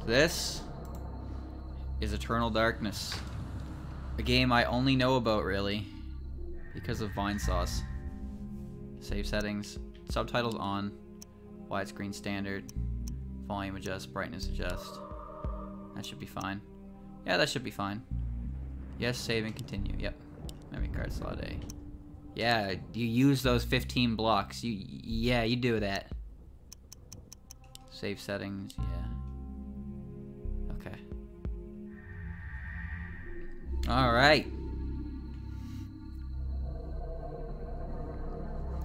This is Eternal Darkness. A game I only know about, really, because of Vine Sauce. Save settings. Subtitles on. Widescreen standard. Volume adjust. Brightness adjust. That should be fine. Yeah, that should be fine. Yes, save and continue. Yep. Memory card slot A. Yeah, you use those 15 blocks. Yeah, you do that. Save settings, yeah. Okay. Alright.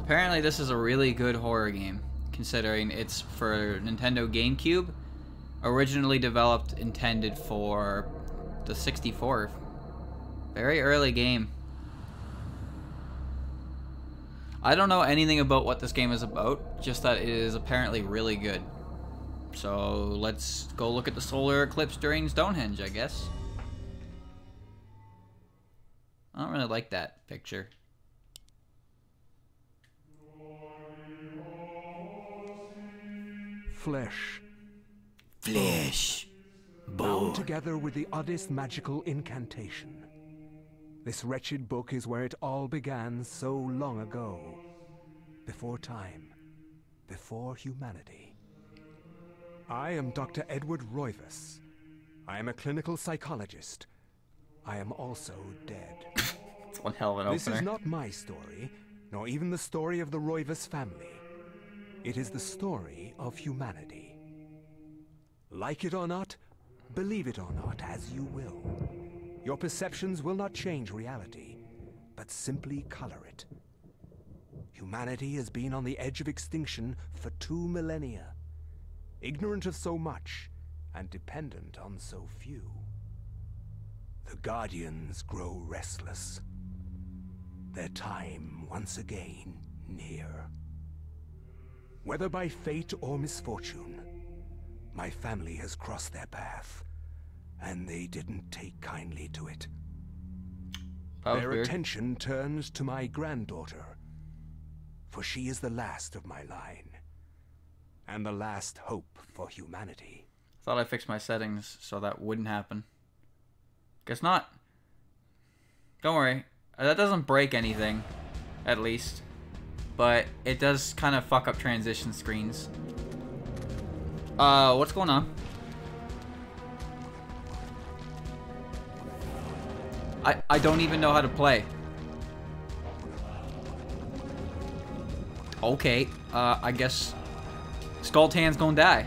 Apparently this is a really good horror game, considering it's for Nintendo GameCube. Originally developed, intended for the 64. Very early game. I don't know anything about what this game is about, just that it is apparently really good. So let's go look at the solar eclipse during Stonehenge, I guess. I don't really like that picture. Flesh. Flesh. Bound together with the oddest magical incantation. This wretched book is where it all began so long ago. Before time. Before humanity. I am Dr. Edward Roivas. I am a clinical psychologist. I am also dead. It's one hell of an This opener. is not my story, nor even the story of the Roivas family. It is the story of humanity. Like it or not, believe it or not, as you will. Your perceptions will not change reality, but simply color it. Humanity has been on the edge of extinction for 2 millennia, ignorant of so much and dependent on so few. The Guardians grow restless, their time once again near. Whether by fate or misfortune, my family has crossed their path, and they didn't take kindly to it. Their attention turns to my granddaughter, for she is the last of my line, and the last hope for humanity. Thought I fixed my settings so that wouldn't happen. Guess not. Don't worry. That doesn't break anything, at least. But it does kind of fuck up transition screens. What's going on? I don't even know how to play. Okay, I guess Skulltan's gonna die.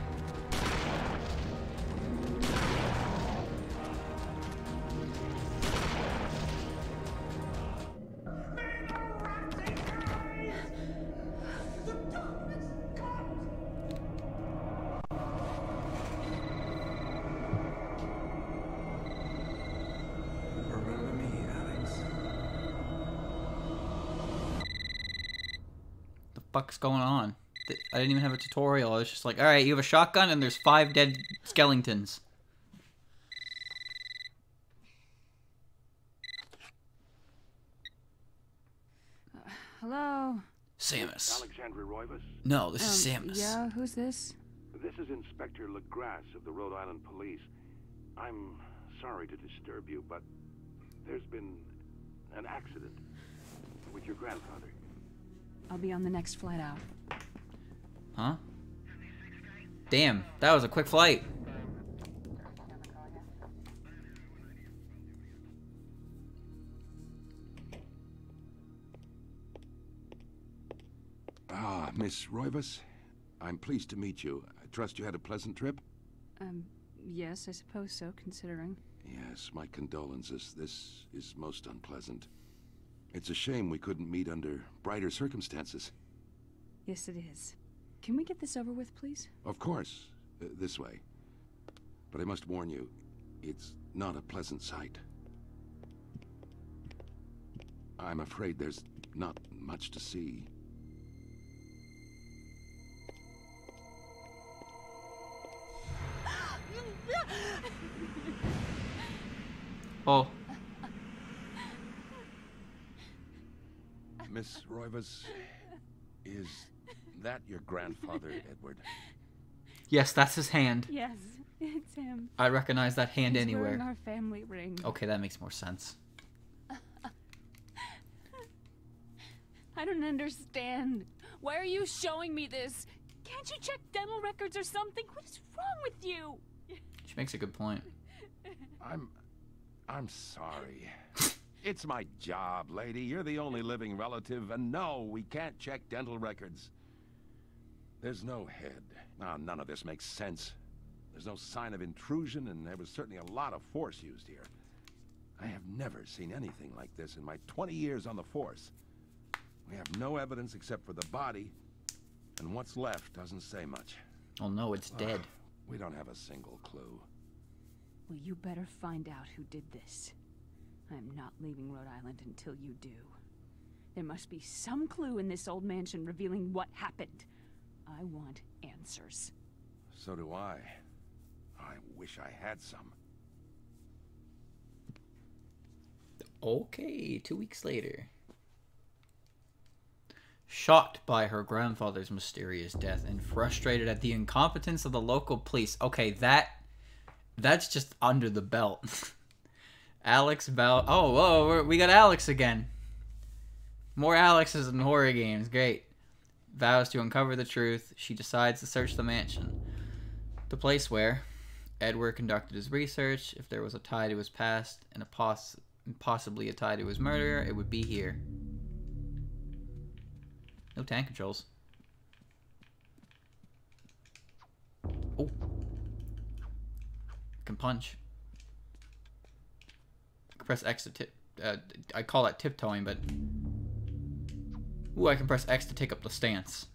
Fuck's going on? I didn't even have a tutorial. I was just like, alright, you have a shotgun and there's 5 dead skeletons. Hello? Samus. Alexandra Roivas? No, this is Samus. Yeah, who's this? This is Inspector LaGrasse of the Rhode Island Police. I'm sorry to disturb you, but there's been an accident with your grandfather. I'll be on the next flight out. Huh? Damn, that was a quick flight. Ah, Miss Roivas. I'm pleased to meet you. I trust you had a pleasant trip? Yes, I suppose so, considering. Yes, my condolences. This is most unpleasant. It's a shame we couldn't meet under brighter circumstances. Yes, it is. Can we get this over with, please? Of course. This way. But I must warn you, it's not a pleasant sight. I'm afraid there's not much to see. Oh. Miss Roivas, is that your grandfather, Edward? Yes, that's his hand. Yes, It's him. I recognize that hand He's anywhere. wearing our family ring. Okay, that makes more sense. I don't understand. Why are you showing me this? Can't you check dental records or something? What is wrong with you? She makes a good point. I'm sorry. It's my job, lady. You're the only living relative, and no, we can't check dental records. There's no head. None of this makes sense. There's no sign of intrusion, and there was certainly a lot of force used here. I have never seen anything like this in my 20 years on the force. We have no evidence except for the body, and what's left doesn't say much. Oh no, it's dead. We don't have a single clue. Well, you better find out who did this. I'm not leaving Rhode Island until you do. There must be some clue in this old mansion revealing what happened. I want answers. So do I. I wish I had some. Okay, 2 weeks later. Shocked by her grandfather's mysterious death and frustrated at the incompetence of the local police. Okay, that's just under the belt. Alex vow. Oh, whoa, we got Alex again. More Alexes in horror games. Great. Vows to uncover the truth. She decides to search the mansion. The place where Edward conducted his research. If there was a tie to his past and possibly a tie to his murder, it would be here. No tank controls. Oh. Can punch. I can press X to tip. I call that tiptoeing, but... Ooh, I can press X to take up the stance.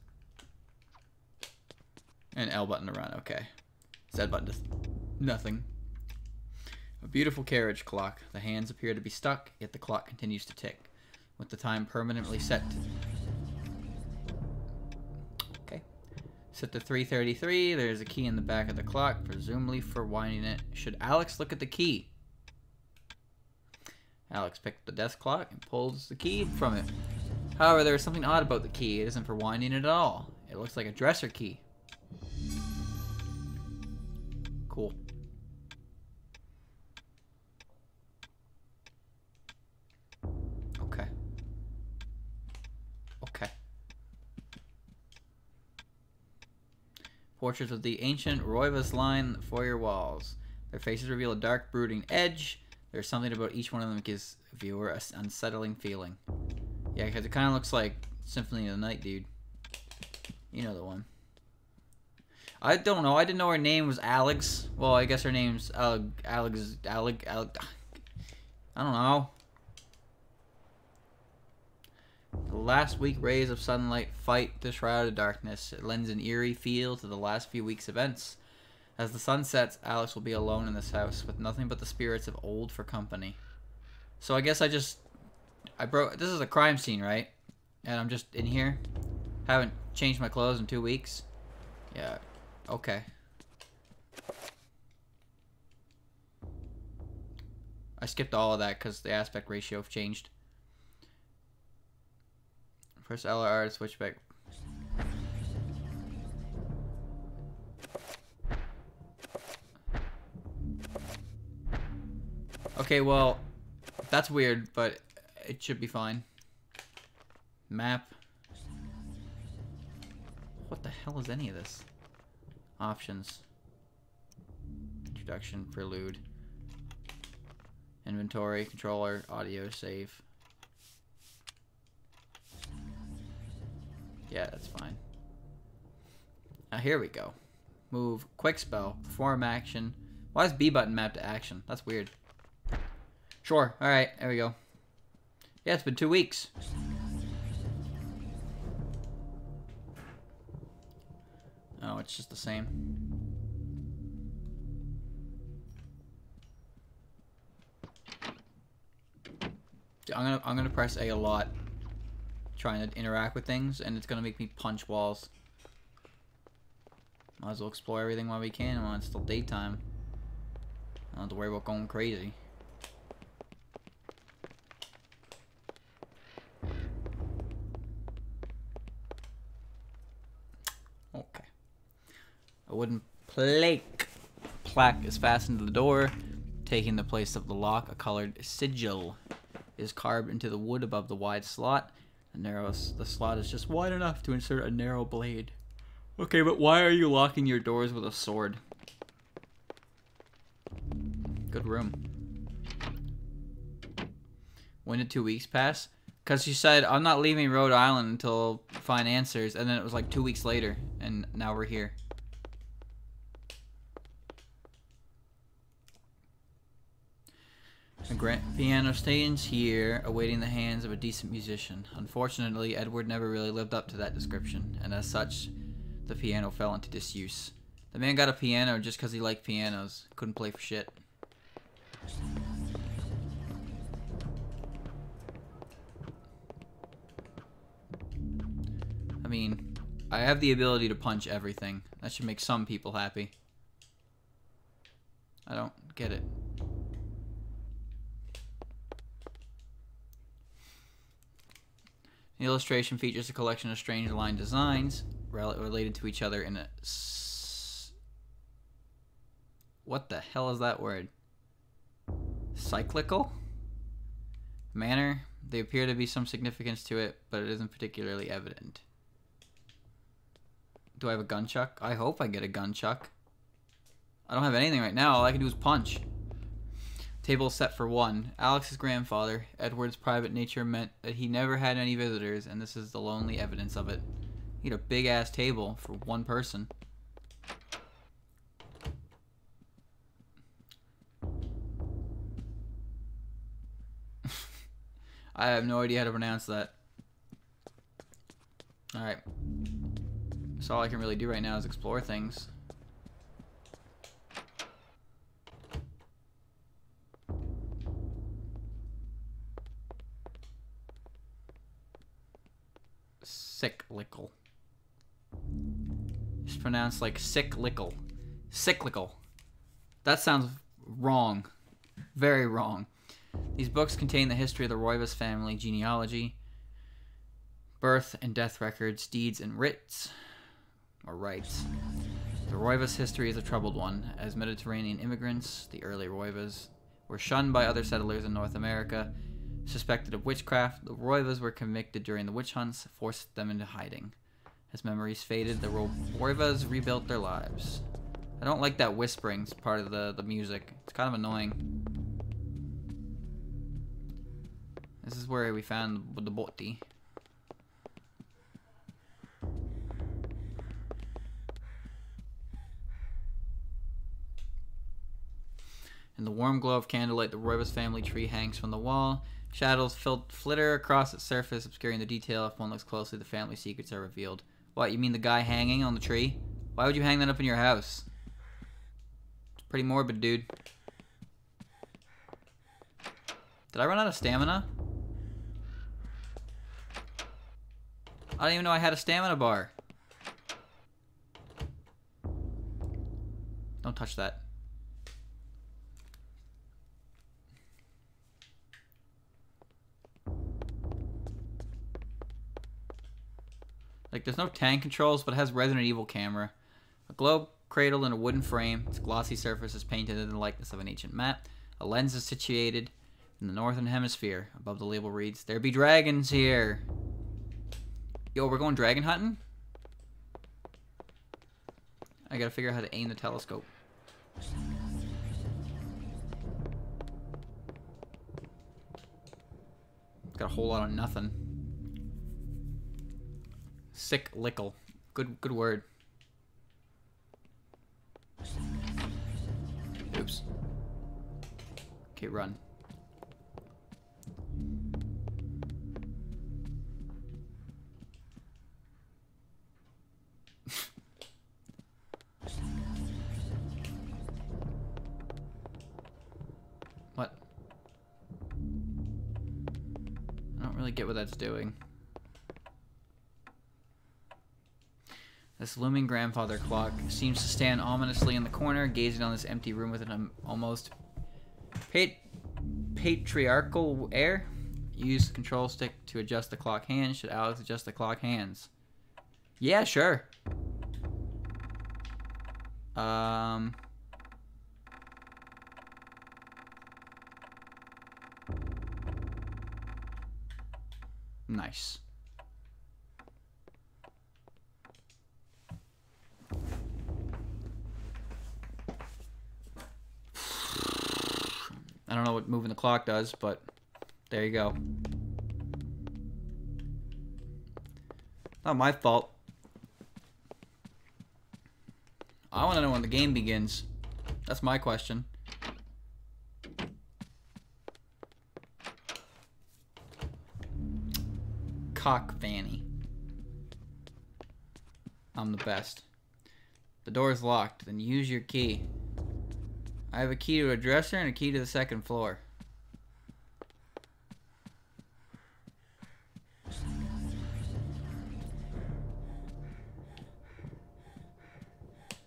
And L button to run, okay. Z button does nothing. A beautiful carriage clock. The hands appear to be stuck, yet the clock continues to tick, with the time permanently set to... Okay. Set to 3:33. There's a key in the back of the clock, presumably for winding it. Should Alex look at the key? Alex picked the desk clock and pulls the key from it. However, there is something odd about the key. It isn't for winding it at all. It looks like a dresser key. Cool. Okay. Okay. Portraits of the ancient Roivas line the foyer walls. Their faces reveal a dark, brooding edge. There's something about each one of them that gives the viewer an unsettling feeling. Yeah, because it kind of looks like Symphony of the Night, dude. You know the one. I don't know. I didn't know her name was Alex. Well, I guess her name's Alex. I don't know. The last week rays of sunlight fight the shroud of darkness. It lends an eerie feel to the last few weeks' events. As the sun sets, Alex will be alone in this house with nothing but the spirits of old for company. So I guess this is a crime scene, right? And I'm just in here. Haven't changed my clothes in 2 weeks. Yeah. Okay. I skipped all of that because the aspect ratio changed. Press LR to switch back. Okay, well, that's weird, but it should be fine. Map. What the hell is any of this? Options. Introduction, prelude. Inventory, controller, audio, save. Yeah, that's fine. Now here we go. Move, quick spell, perform action. Why is B button mapped to action? That's weird. Sure, alright, there we go. Yeah, it's been 2 weeks. Oh, it's just the same. I'm gonna press A lot, trying to interact with things, and it's gonna make me punch walls. Might as well explore everything while we can while it's still daytime. I don't have to worry about going crazy. Okay. A wooden plaque is fastened to the door, taking the place of the lock. A colored sigil is carved into the wood above the wide slot. The slot is just wide enough to insert a narrow blade. Okay, but why are you locking your doors with a sword? Good room. When did 2 weeks pass? Because she said, I'm not leaving Rhode Island until find answers. And then it was like 2 weeks later. And now we're here. A grand piano stands here, awaiting the hands of a decent musician. Unfortunately, Edward never really lived up to that description, and as such, the piano fell into disuse. The man got a piano just because he liked pianos. Couldn't play for shit. I mean, I have the ability to punch everything. That should make some people happy. I don't get it. The illustration features a collection of strange line designs related to each other in a... What the hell is that word? Cyclical? Manner? There appear to be some significance to it, but it isn't particularly evident. Do I have a gun chuck? I hope I get a gun chuck. I don't have anything right now. All I can do is punch. Table set for one. Alex's grandfather, Edward's private nature meant that he never had any visitors, and this is the lonely evidence of it. He had a big-ass table for one person. I have no idea how to pronounce that. Alright. So all I can really do right now is explore things. Cyclical. It's pronounced like cyclical. Cyclical. That sounds wrong. Very wrong. These books contain the history of the Roivas family genealogy, birth and death records, deeds and writs, or rights. The Roivas history is a troubled one. As Mediterranean immigrants, the early Roivas were shunned by other settlers in North America. Suspected of witchcraft, the Roivas were convicted during the witch hunts, forced them into hiding. As memories faded, the Roivas rebuilt their lives. I don't like that whispering part of the music. It's kind of annoying. This is where we found the botti. In the warm glow of candlelight, the Roivas family tree hangs from the wall. Shadows flitter across its surface, obscuring the detail. If one looks closely, the family secrets are revealed. What, you mean the guy hanging on the tree? Why would you hang that up in your house? It's pretty morbid, dude. Did I run out of stamina? I didn't even know I had a stamina bar. Don't touch that. Like, there's no tank controls, but it has Resident Evil camera. A globe cradled in a wooden frame. Its glossy surface is painted in the likeness of an ancient map. A lens is situated in the northern hemisphere. Above the label reads, "There be dragons here." Yo, we're going dragon hunting? I gotta figure out how to aim the telescope. Got a whole lot of nothing. Cyclical. Good word. Oops. Okay, run. What? I don't really get what that's doing. This looming grandfather clock seems to stand ominously in the corner, gazing on this empty room with an almost patriarchal air. Use the control stick to adjust the clock hands. Should Alex adjust the clock hands? Yeah, sure. Nice. I don't know what moving the clock does, but there you go. Not my fault. I want to know when the game begins. That's my question. Cock fanny. I'm the best. The door's locked. Then use your key. I have a key to a dresser and a key to the second floor.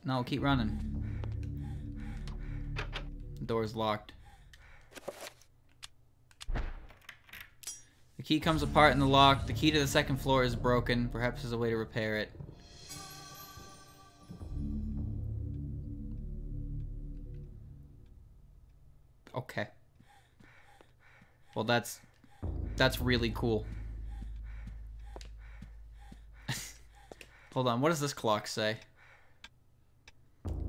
No, keep running. The door's locked. The key comes apart in the lock. The key to the second floor is broken. Perhaps there's a way to repair it. Okay. Well, that's really cool. Hold on, what does this clock say?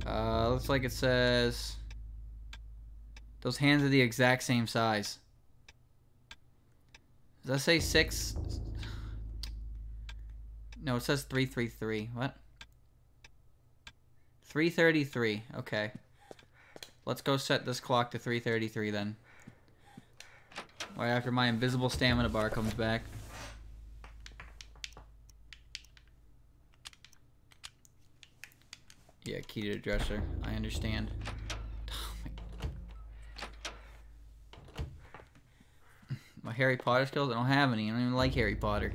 Looks like it says those hands are the exact same size. Does that say 6? No, it says 333. What? 333. Okay. Let's go set this clock to 333 then. Right after my invisible stamina bar comes back. Yeah, key to the dresser. I understand. My Harry Potter skills? I don't have any. I don't even like Harry Potter.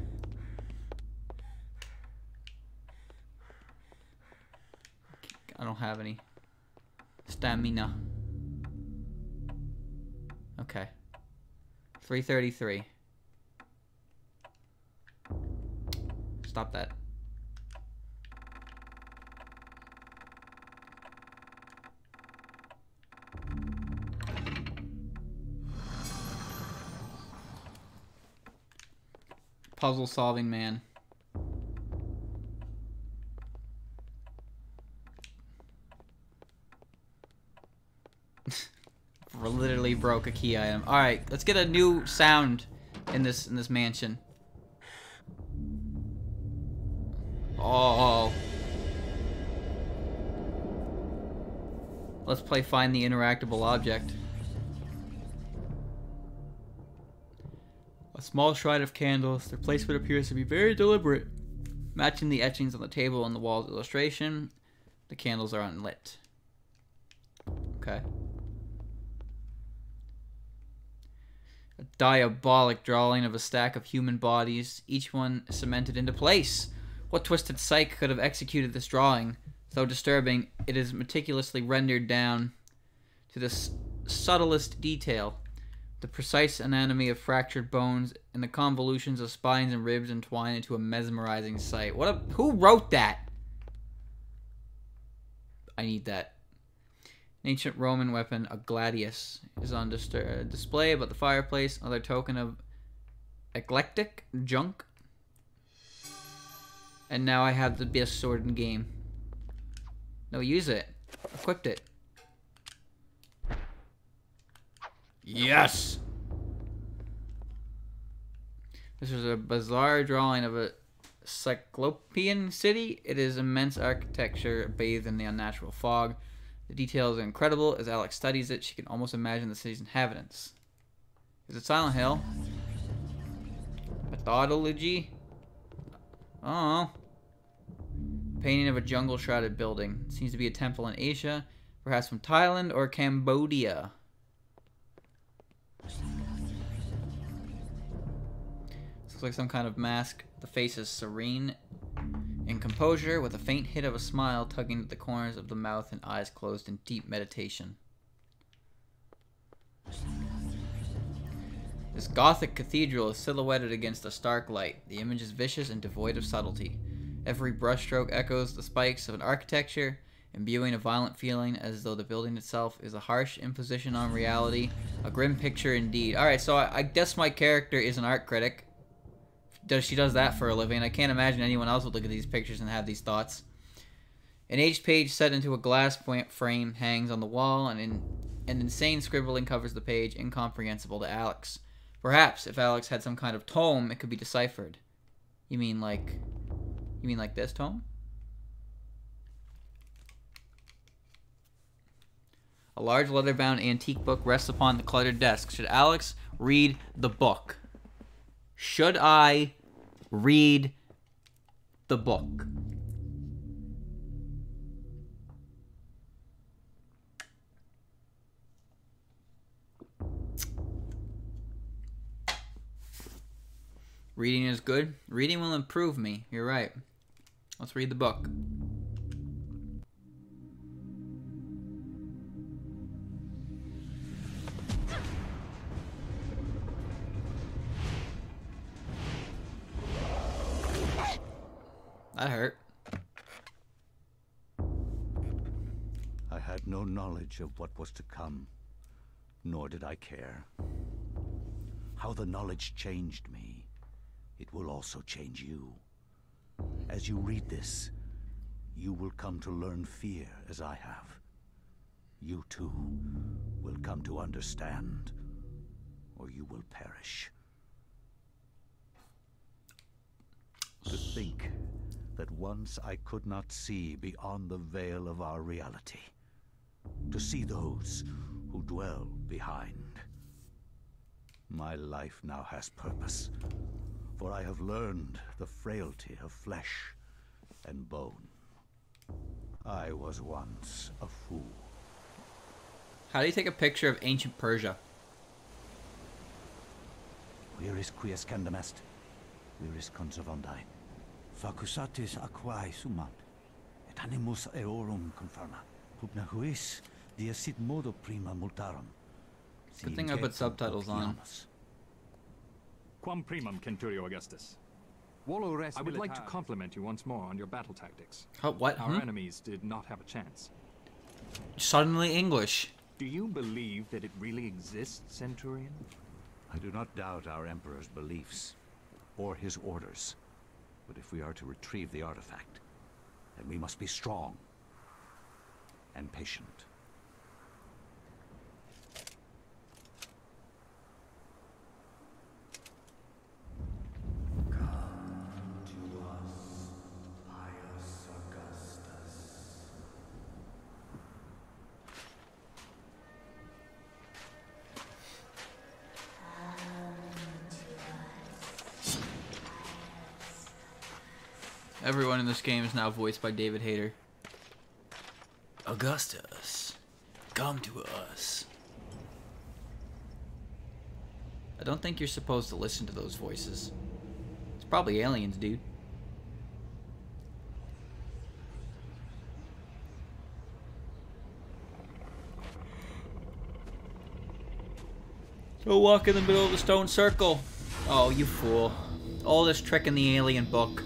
I don't have any stamina. Okay. 333. Stop that. Puzzle solving man. Literally broke a key item. All right, let's get a new sound in this mansion. Oh. Let's play find the interactable object. A small shrine of candles. Their placement appears to be very deliberate. Matching the etchings on the table and the wall's illustration, the candles are unlit. Okay. A diabolic drawing of a stack of human bodies, each one cemented into place. What twisted psyche could have executed this drawing? So disturbing, it is meticulously rendered down to the subtlest detail. The precise anatomy of fractured bones and the convolutions of spines and ribs entwine into a mesmerizing sight. Who wrote that? I need that. An ancient Roman weapon, a gladius, is on display above the fireplace. Another token of eclectic junk. And now I have the best sword in the game. No, use it. Equipped it. Yes! This is a bizarre drawing of a cyclopean city. It is immense architecture bathed in the unnatural fog. The details are incredible. As Alex studies it, she can almost imagine the city's inhabitants. Is it Silent Hill? Methodology? Oh. Painting of a jungle-shrouded building. It seems to be a temple in Asia, perhaps from Thailand or Cambodia. This looks like some kind of mask. The face is serene in composure, with a faint hint of a smile tugging at the corners of the mouth and eyes closed in deep meditation. This Gothic cathedral is silhouetted against a stark light. The image is vicious and devoid of subtlety. Every brushstroke echoes the spikes of an architecture, imbuing a violent feeling as though the building itself is a harsh imposition on reality. A grim picture indeed. Alright, so I guess my character is an art critic. she does that for a living. I can't imagine anyone else would look at these pictures and have these thoughts. An aged page set into a glass frame hangs on the wall, and an insane scribbling covers the page, incomprehensible to Alex. Perhaps if Alex had some kind of tome, it could be deciphered. You mean like this tome? A large leather-bound antique book rests upon the cluttered desk. Should Alex read the book? Should I read the book? Reading is good. Reading will improve me. You're right. Let's read the book. That hurt. I had no knowledge of what was to come, nor did I care. How the knowledge changed me, it will also change you. As you read this, you will come to learn fear as I have. You too will come to understand, or you will perish. To think that once I could not see beyond the veil of our reality. To see those who dwell behind. My life now has purpose, for I have learned the frailty of flesh and bone. I was once a fool. How do you take a picture of ancient Persia? Where is Quies Candamest? Where is Conservandi? Facusatis aquae sumat, et animus eorum confirma. Pugna huis, dia sit modo prima multarum. Good thing I put subtitles on. Quam primum, Centurio Augustus. I would like to compliment you once more on your battle tactics. What? Our enemies did not have a chance. Suddenly English. Do you believe that it really exists, Centurion? I do not doubt our Emperor's beliefs, or his orders. But if we are to retrieve the artifact, then we must be strong and patient. Everyone in this game is now voiced by David Hayter. Augustus, come to us. I don't think you're supposed to listen to those voices. It's probably aliens, dude. Go walk in the middle of the stone circle. Oh, you fool. Oldest trick in the alien book.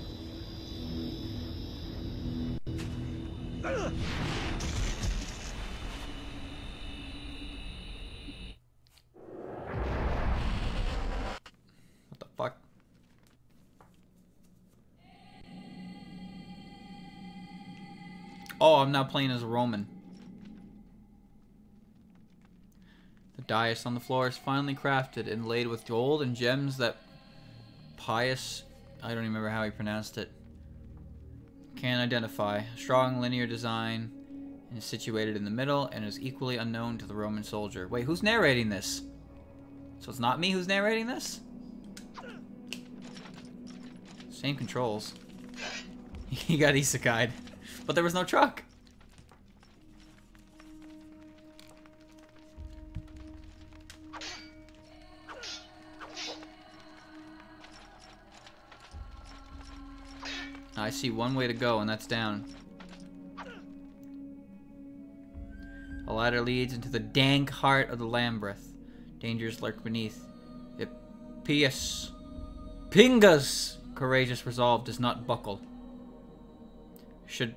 What the fuck? Oh, I'm now playing as a Roman. The dais on the floor is finely crafted, inlaid with gold and gems that Pius, I don't even remember how he pronounced it, can identify. Strong linear design and is situated in the middle and is equally unknown to the Roman soldier. Wait, who's narrating this? So it's not me who's narrating this? Same controls. He got isekai'd. But there was no truck. I see one way to go, and that's down. A ladder leads into the dank heart of the labyrinth. Dangers lurk beneath. It Pinga's courageous resolve does not buckle. Should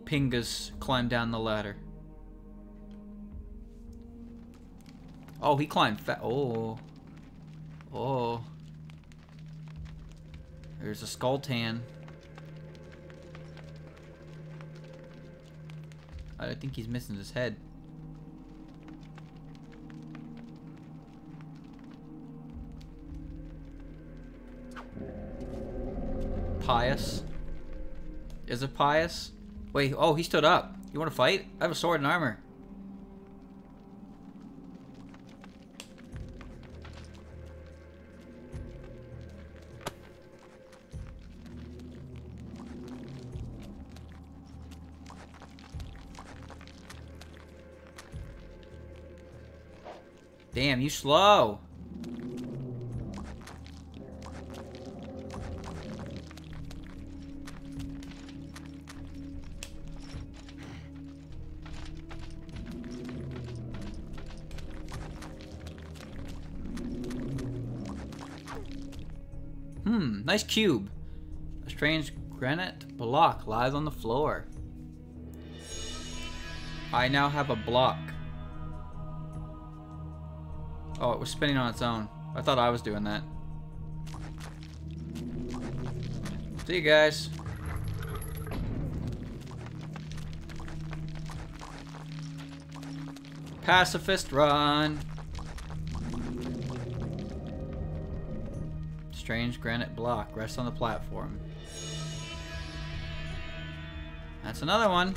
Pingas climb down the ladder. Oh, he climbed Oh. Oh. There's a skull tan. I think he's missing his head. Pious. Is it Pious? Wait, oh, he stood up. You want to fight? I have a sword and armor. Damn, you slow. Nice cube. A strange granite block lies on the floor. I now have a block. Oh, it was spinning on its own. I thought I was doing that. See you guys. Pacifist run. Strange granite block rests on the platform. That's another one.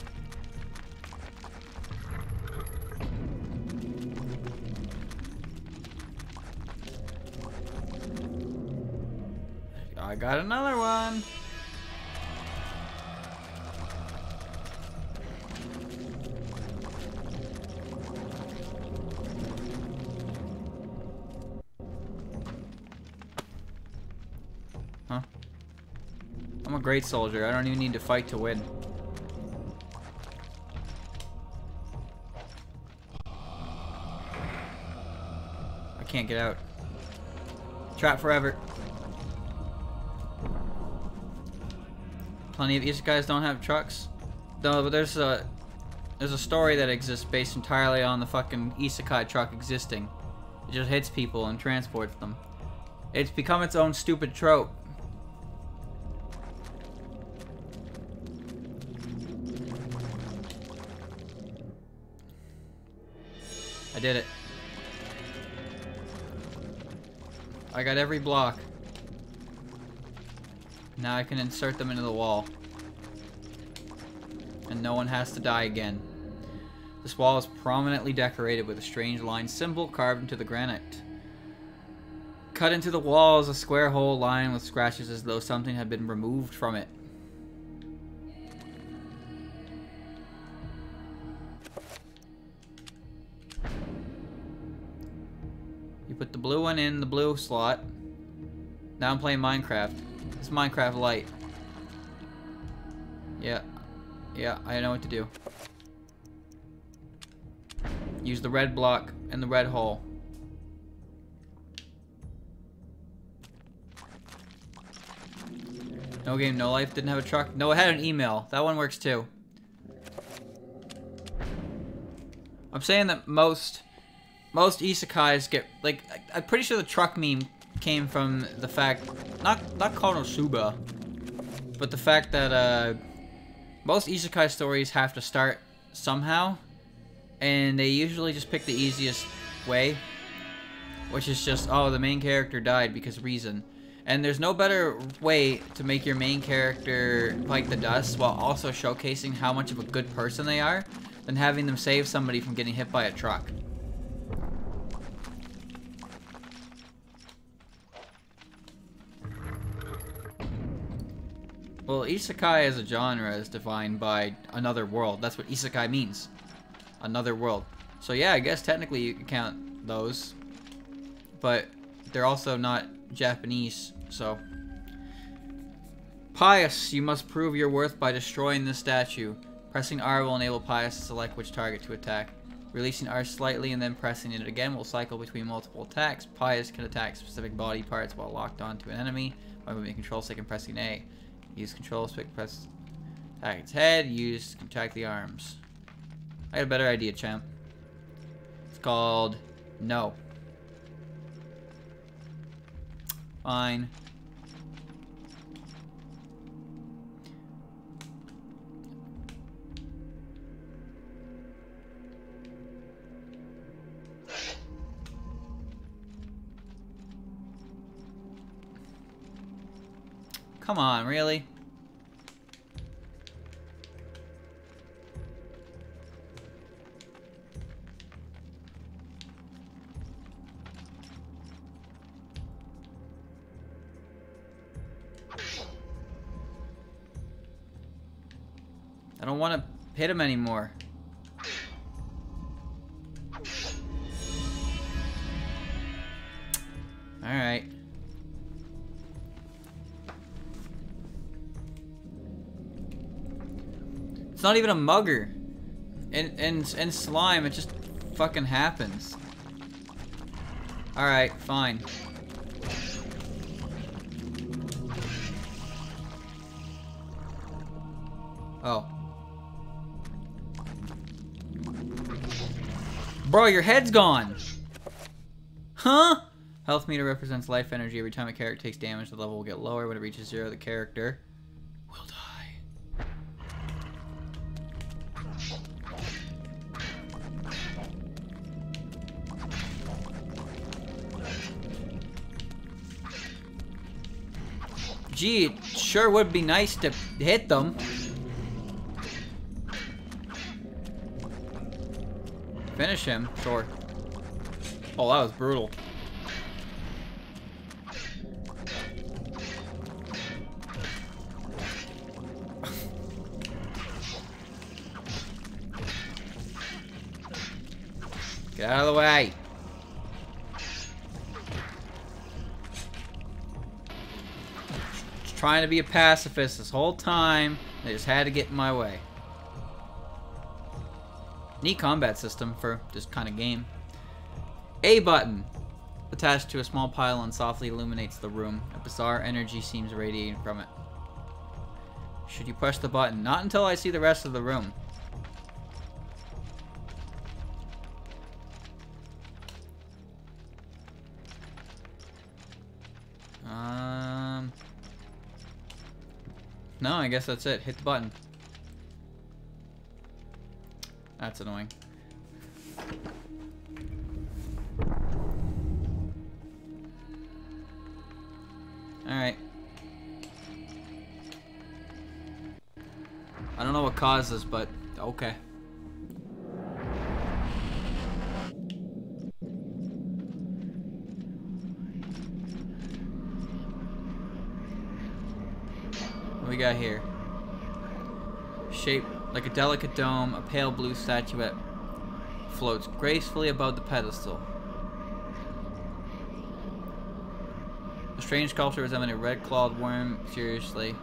I got another one. Huh? I'm a great soldier. I don't even need to fight to win. I can't get out. Trapped forever. Plenty of isekais don't have trucks. No, but there's a story that exists based entirely on the fucking isekai truck existing. It just hits people and transports them. It's become its own stupid trope. I did it. I got every block. Now I can insert them into the wall. And no one has to die again. This wall is prominently decorated with a strange line symbol carved into the granite. Cut into the wall is a square hole lined with scratches as though something had been removed from it. You put the blue one in the blue slot. Now I'm playing Minecraft. It's Minecraft Lite. Yeah, I know what to do. Use the red block and the red hole. No Game, No Life didn't have a truck. No, it had an email. That one works too. I'm saying that most isekais get, like, I'm pretty sure the truck meme came from the fact, not Konosuba, but the fact that most isekai stories have to start somehow, and they usually just pick the easiest way, which is just, oh, the main character died because reason. And there's no better way to make your main character bite the dust while also showcasing how much of a good person they are than having them save somebody from getting hit by a truck. Well, isekai as a genre is defined by another world. That's what isekai means. Another world. So yeah, I guess technically you can count those. But they're also not Japanese, so. Pious, you must prove your worth by destroying the statue. Pressing R will enable Pious to select which target to attack. Releasing R slightly and then pressing it again will cycle between multiple attacks. Pious can attack specific body parts while locked onto an enemy by moving control stick and pressing A. Use control stick, press attack its head, use attack the arms. I got a better idea, champ. It's called No. Come on, really? I don't want to hit him anymore. Alright. It's not even a mugger. In slime, it just fucking happens. Alright, fine. Oh. Bro, your head's gone! Huh? Health meter represents life energy. Every time a character takes damage, the level will get lower. When it reaches 0, the character will die. Gee, it sure would be nice to hit them. Finish him, sure. Oh, that was brutal. Get out of the way. Just trying to be a pacifist this whole time. They just had to get in my way. Neat combat system for this kind of game. A button. Attached to a small pylon softly illuminates the room. A bizarre energy seems radiating from it. Should you push the button? Not until I see the rest of the room. No, I guess that's it. Hit the button. That's annoying. Alright. I don't know what caused this, but okay. What we got here? Shaped like a delicate dome, a pale blue statuette floats gracefully above the pedestal. A strange sculpture resembling a red-clawed worm furiously.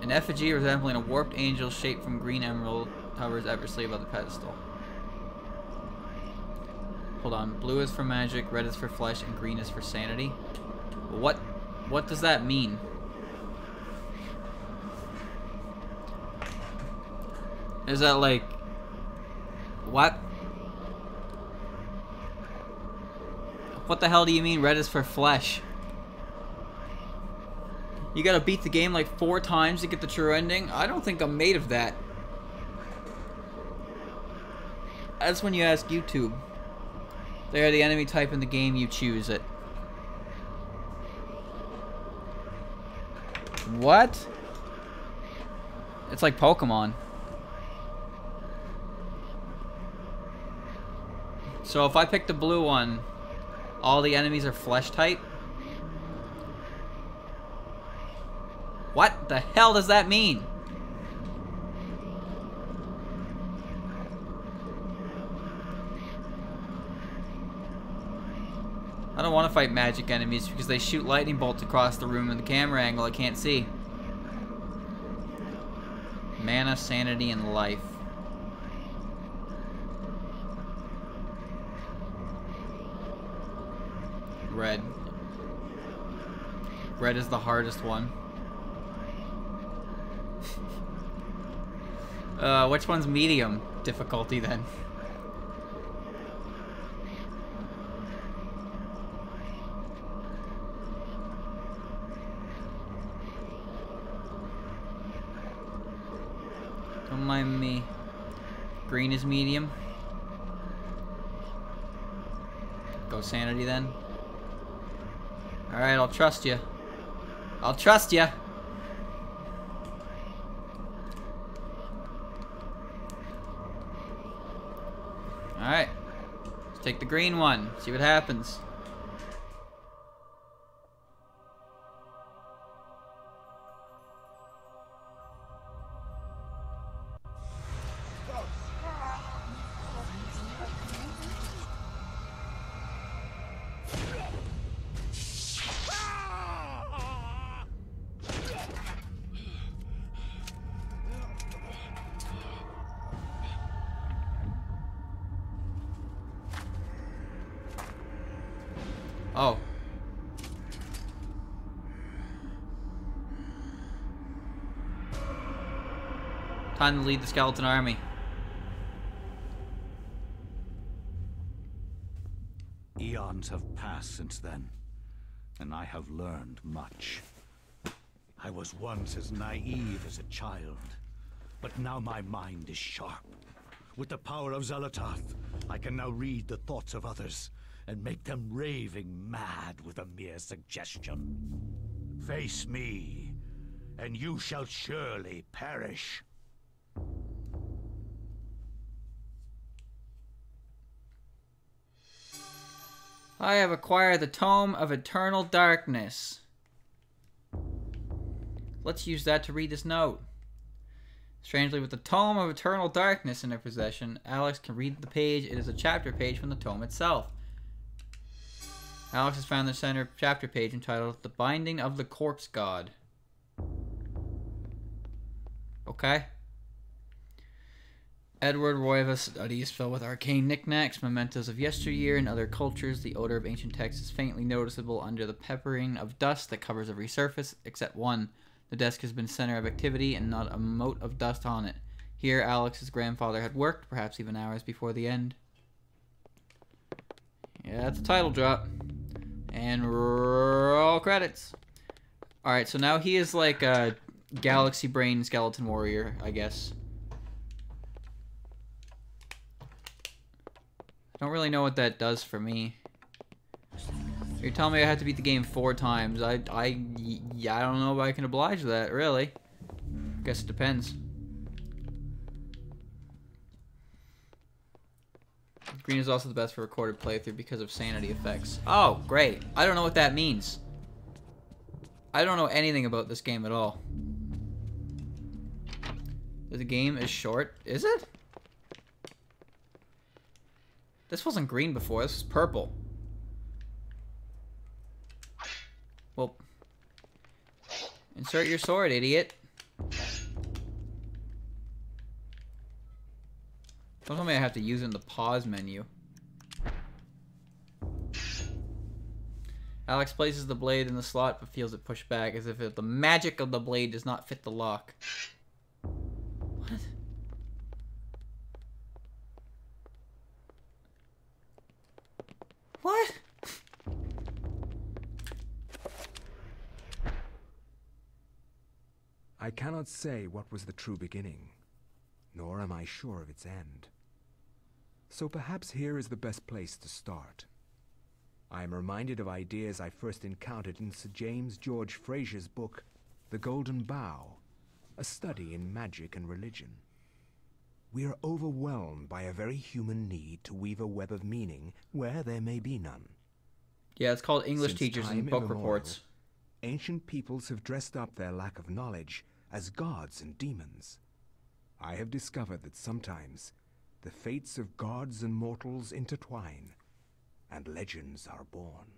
An effigy resembling a warped angel shaped from green emerald hovers effortlessly above the pedestal. Hold on. Blue is for magic, red is for flesh, and green is for sanity. What does that mean? Is that like... What? What the hell do you mean red is for flesh? You gotta beat the game like 4 times to get the true ending? I don't think I'm made of that. That's when you ask YouTube. They are the enemy type in the game, you choose it. What? It's like Pokemon. So if I pick the blue one, all the enemies are flesh type? What the hell does that mean? I don't want to fight magic enemies because they shoot lightning bolts across the room in the camera angle I can't see. Mana, sanity, and life. Red. Red is the hardest one. Which one's medium difficulty then? Don't mind me. Green is medium. Go Sanity then. Alright, I'll trust you. I'll trust you. Alright. Let's take the green one. See what happens. Oh. Time to lead the skeleton army. Eons have passed since then, and I have learned much. I was once as naive as a child, but now my mind is sharp. With the power of Xelatoth, I can now read the thoughts of others and make them raving mad with a mere suggestion. Face me, and you shall surely perish. I have acquired the Tome of Eternal Darkness. Let's use that to read this note. Strangely, with the Tome of Eternal Darkness in her possession, Alex can read the page. It is a chapter page from the tome itself. Alex has found the center chapter page entitled The Binding of the Corpse God. Okay. Edward Roivas studies filled with arcane knickknacks, mementos of yesteryear and other cultures. The odor of ancient texts is faintly noticeable under the peppering of dust that covers every surface, except one. The desk has been center of activity and not a mote of dust on it. Here, Alex's grandfather had worked, perhaps even hours before the end. Yeah, that's a title drop. And roll credits. Alright, so now he is like a galaxy brain skeleton warrior, I guess. I don't really know what that does for me. You're telling me I have to beat the game 4 times. I don't know if I can oblige that, really. Guess it depends. Green is also the best for recorded playthrough because of sanity effects. Oh, great. I don't know what that means. I don't know anything about this game at all. The game is short. Is it? This wasn't green before. This was purple. Well, insert your sword, idiot. Don't tell me I have to use it in the pause menu. Alex places the blade in the slot but feels it pushed back as if the magic of the blade does not fit the lock. What? What? I cannot say what was the true beginning, nor am I sure of its end. So perhaps here is the best place to start. I am reminded of ideas I first encountered in Sir James George Fraser's book, The Golden Bough, a study in magic and religion. We are overwhelmed by a very human need to weave a web of meaning where there may be none. Yeah, it's called English Since Teachers and time Book immemorial, Reports. Ancient peoples have dressed up their lack of knowledge as gods and demons. I have discovered that sometimes the fates of gods and mortals intertwine, and legends are born.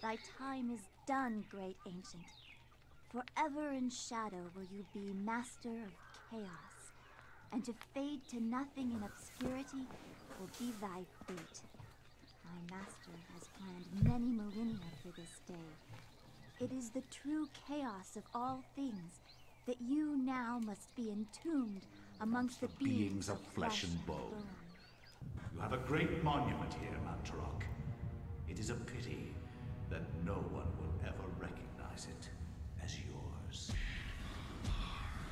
Thy time is done, great ancient. Forever in shadow will you be master of chaos, and to fade to nothing in obscurity will be thy fate. My master has planned many millennia for this day. It is the true chaos of all things that you now must be entombed amongst the beings of flesh and bone. You have a great monument here, Mantarok. It is a pity that no one will ever recognize it as yours.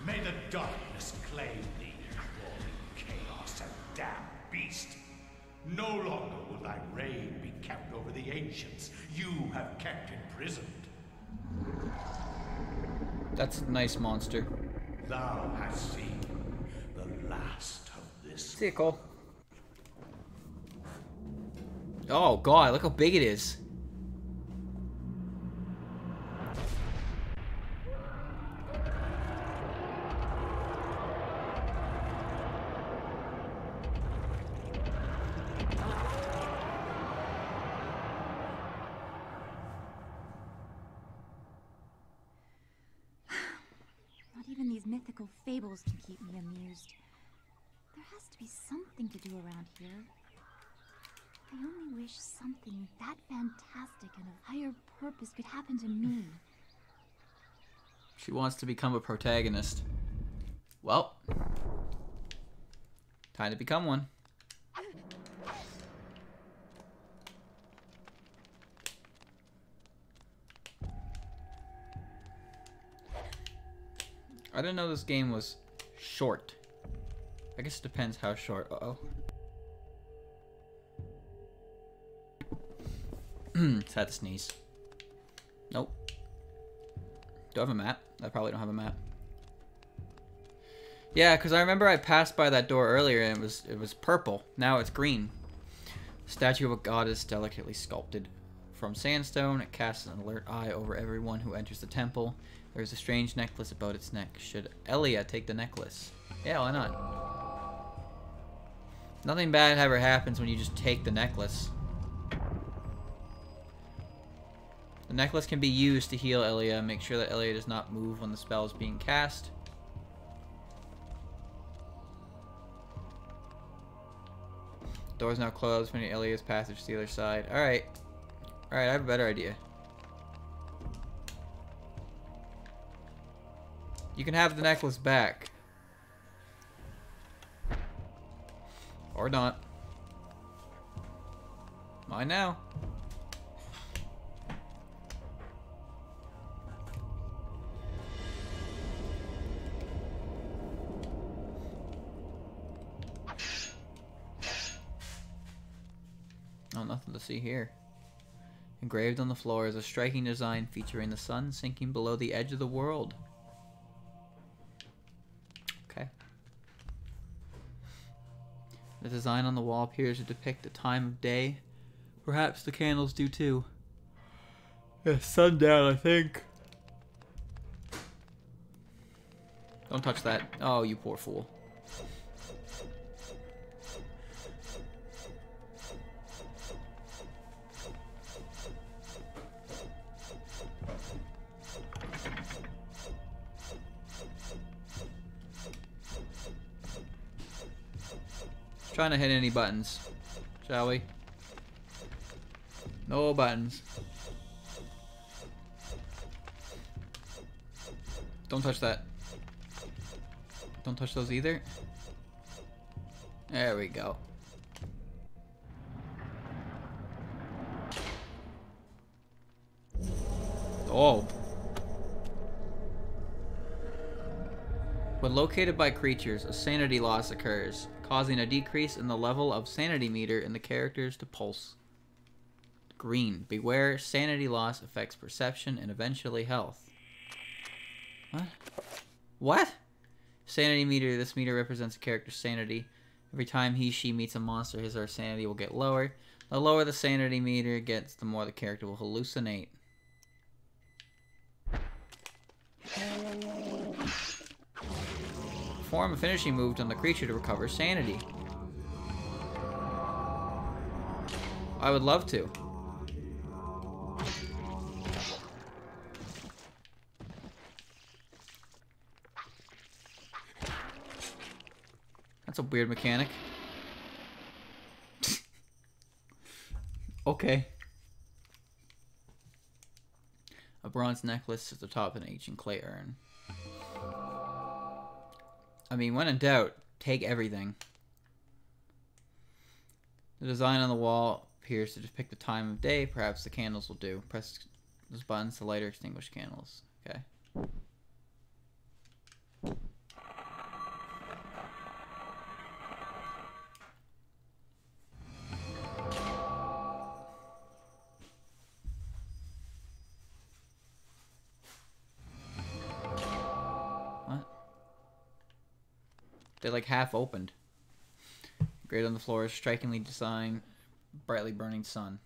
May the darkness claim thee, crawling chaos and damned beast. No longer will thy reign be kept over the ancients you have kept imprisoned. That's a nice monster. Thou hast seen the last of this. See you, Cole. Oh god, look how big it is. Not even these mythical fables can keep me amused. There has to be something to do around here. I only wish something that fantastic and of higher purpose could happen to me. She wants to become a protagonist. Well, time to become one. I didn't know this game was short. I guess it depends how short. Uh-oh. Just had to sneeze. Nope. Do I have a map? I probably don't have a map. Yeah, because I remember I passed by that door earlier and it was purple. Now it's green. Statue of a goddess delicately sculpted from sandstone. It casts an alert eye over everyone who enters the temple. There's a strange necklace about its neck. Should Elia take the necklace? Yeah, why not? Nothing bad ever happens when you just take the necklace. The necklace can be used to heal Elia. Make sure that Elia does not move when the spell is being cast. Door is now closed. Finding Elia's passage to the other side. Alright. Alright, I have a better idea. You can have the necklace back. Or not. Mine now. Oh, nothing to see here. Engraved on the floor is a striking design featuring the sun sinking below the edge of the world. Okay. The design on the wall appears to depict the time of day. Perhaps the candles do too. It's sundown, I think. Don't touch that. Oh, you poor fool. Trying to hit any buttons, shall we? No buttons. Don't touch that. Don't touch those either. There we go. Oh. When located by creatures, a sanity loss occurs, causing a decrease in the level of sanity meter in the characters to pulse green. Beware, sanity loss affects perception and eventually health. What? What? Sanity meter. This meter represents a character's sanity. Every time he/she meets a monster, his or her sanity will get lower. The lower the sanity meter gets, the more the character will hallucinate. Perform a finishing move on the creature to recover sanity. I would love to. That's a weird mechanic. Okay. A bronze necklace at the top of an ancient clay urn. I mean, when in doubt, take everything. The design on the wall appears to depict the time of day. Perhaps the candles will do. Press those buttons to light or extinguish candles. Okay. They're like half opened. Grate on the floor, strikingly designed, brightly burning sun.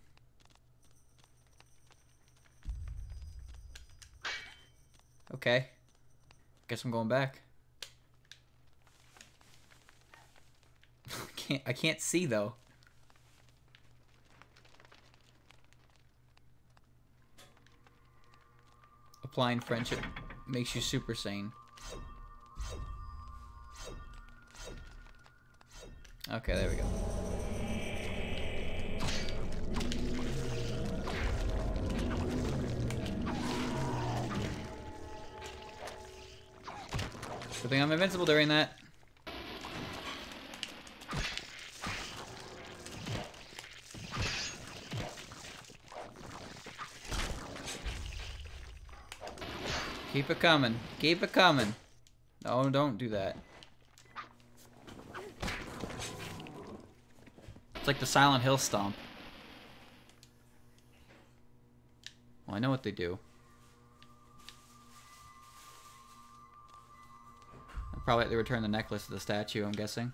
Okay. Guess I'm going back. I can't see though. Applying friendship makes you super sane. Okay, there we go. Good thing I'm invincible during that. Keep it coming. Keep it coming. No, don't do that. It's like the Silent Hill stomp. Well, I know what they do. I'll probably have to return the necklace to the statue, I'm guessing.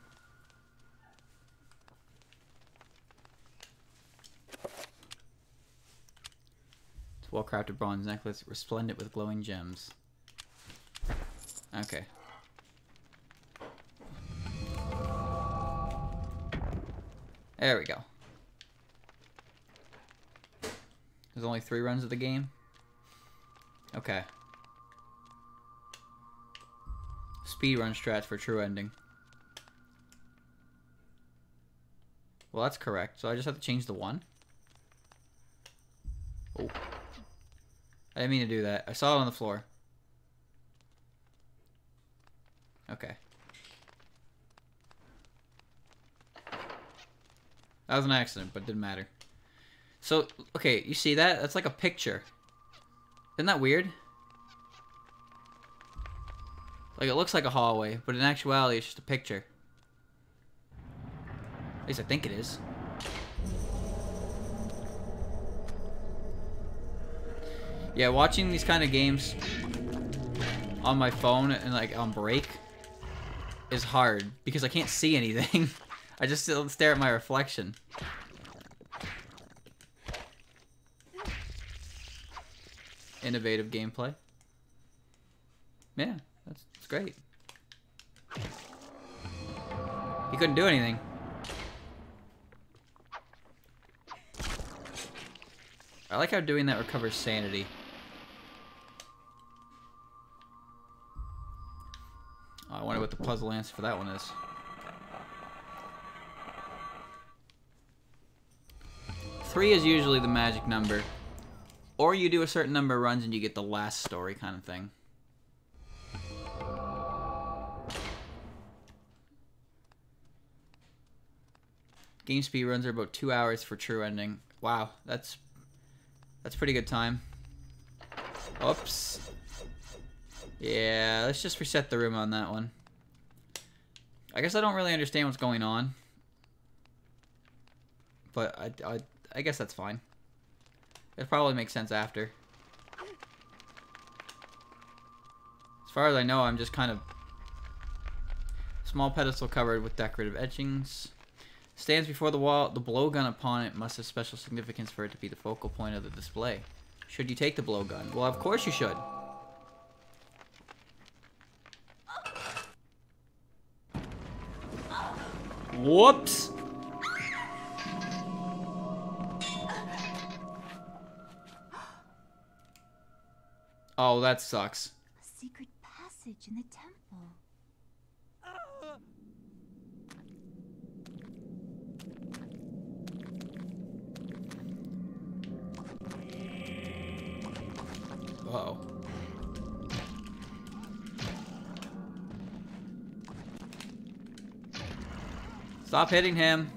It's a well-crafted bronze necklace, resplendent with glowing gems. Okay. There we go. There's only 3 runs of the game? Okay. Speedrun strats for true ending. Well, that's correct. So I just have to change the 1? Oh. I didn't mean to do that. I saw it on the floor. Okay. That was an accident, but it didn't matter. So, okay, you see that? That's like a picture. Isn't that weird? Like, it looks like a hallway, but in actuality, it's just a picture. At least I think it is. Yeah, watching these kind of games on my phone and, like, on break is hard because I can't see anything. I just stare at my reflection. Innovative gameplay. Yeah, that's great. He couldn't do anything. I like how doing that recovers sanity. Oh, I wonder what the puzzle answer for that one is. Three is usually the magic number. Or you do a certain number of runs and you get the last story kind of thing. Game speed runs are about 2 hours for true ending. Wow, that's pretty good time. Oops. Yeah, let's just reset the room on that one. I guess I don't really understand what's going on. But I guess that's fine. It probably makes sense after. As far as I know, I'm just kind of... Small pedestal covered with decorative etchings. Stands before the wall. The blowgun upon it must have special significance for it to be the focal point of the display. Should you take the blowgun? Well, of course you should. Whoops! Oh, that sucks. A secret passage in the temple. Uh-oh. Stop hitting him.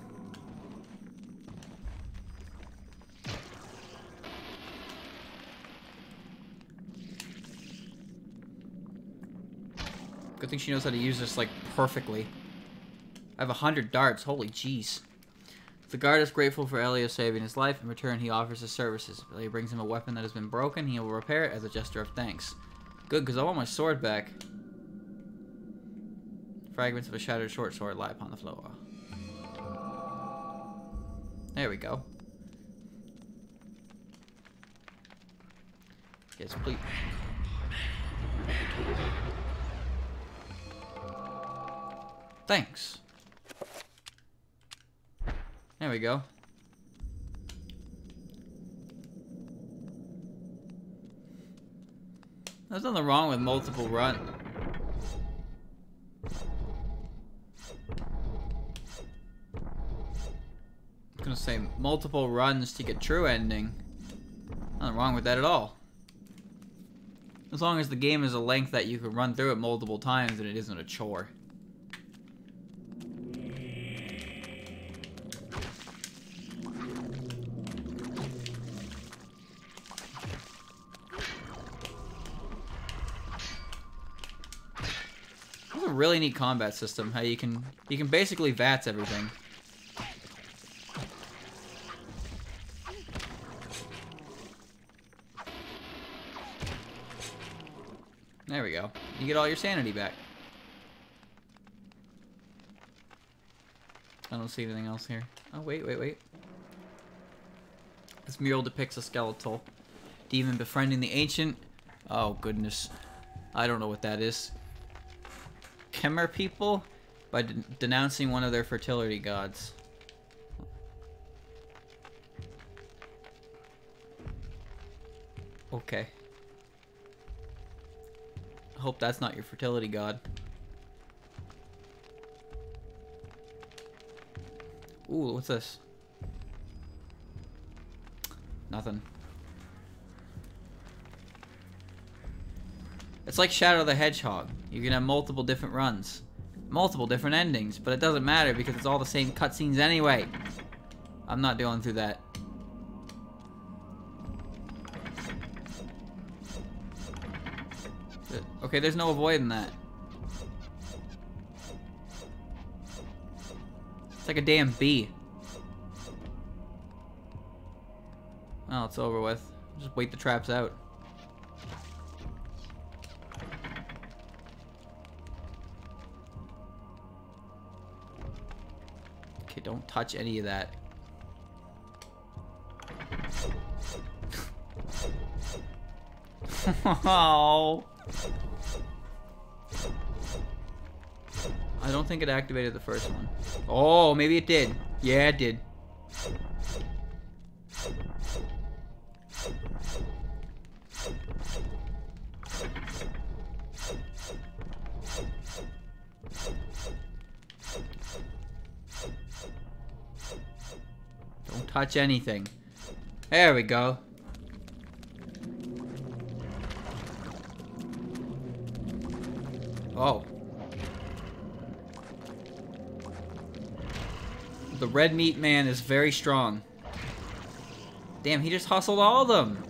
Good thing she knows how to use this, like, perfectly. I have 100 darts. Holy jeez. The guard is grateful for Elio saving his life. In return, he offers his services. Elio brings him a weapon that has been broken. He will repair it as a gesture of thanks. Good, because I want my sword back. Fragments of a shattered short sword lie upon the floor. There we go. Yes, please. Thanks. There we go. There's nothing wrong with multiple run. I'm gonna say multiple runs to get true ending. Nothing wrong with that at all. As long as the game is a length that you can run through it multiple times and it isn't a chore. It's a really neat combat system. How you can basically VATS everything. There we go. You get all your sanity back. I don't see anything else here. Oh, wait. This mural depicts a skeletal demon befriending the ancient. Oh, goodness. I don't know what that is. Khmer people by denouncing one of their fertility gods. Okay. I hope that's not your fertility god. Ooh, what's this? Nothing. It's like Shadow the Hedgehog. You can have multiple different runs. Multiple different endings, but it doesn't matter because it's all the same cutscenes anyway. I'm not going through that. Okay, there's no avoiding that. It's like a damn bee. Well, it's over with. Just wait the traps out. Okay, don't touch any of that. Oh. I don't think it activated the first one. Oh, maybe it did. Yeah, it did. Don't touch anything. There we go. Oh. The red meat man is very strong. Damn, he just hustled all of them.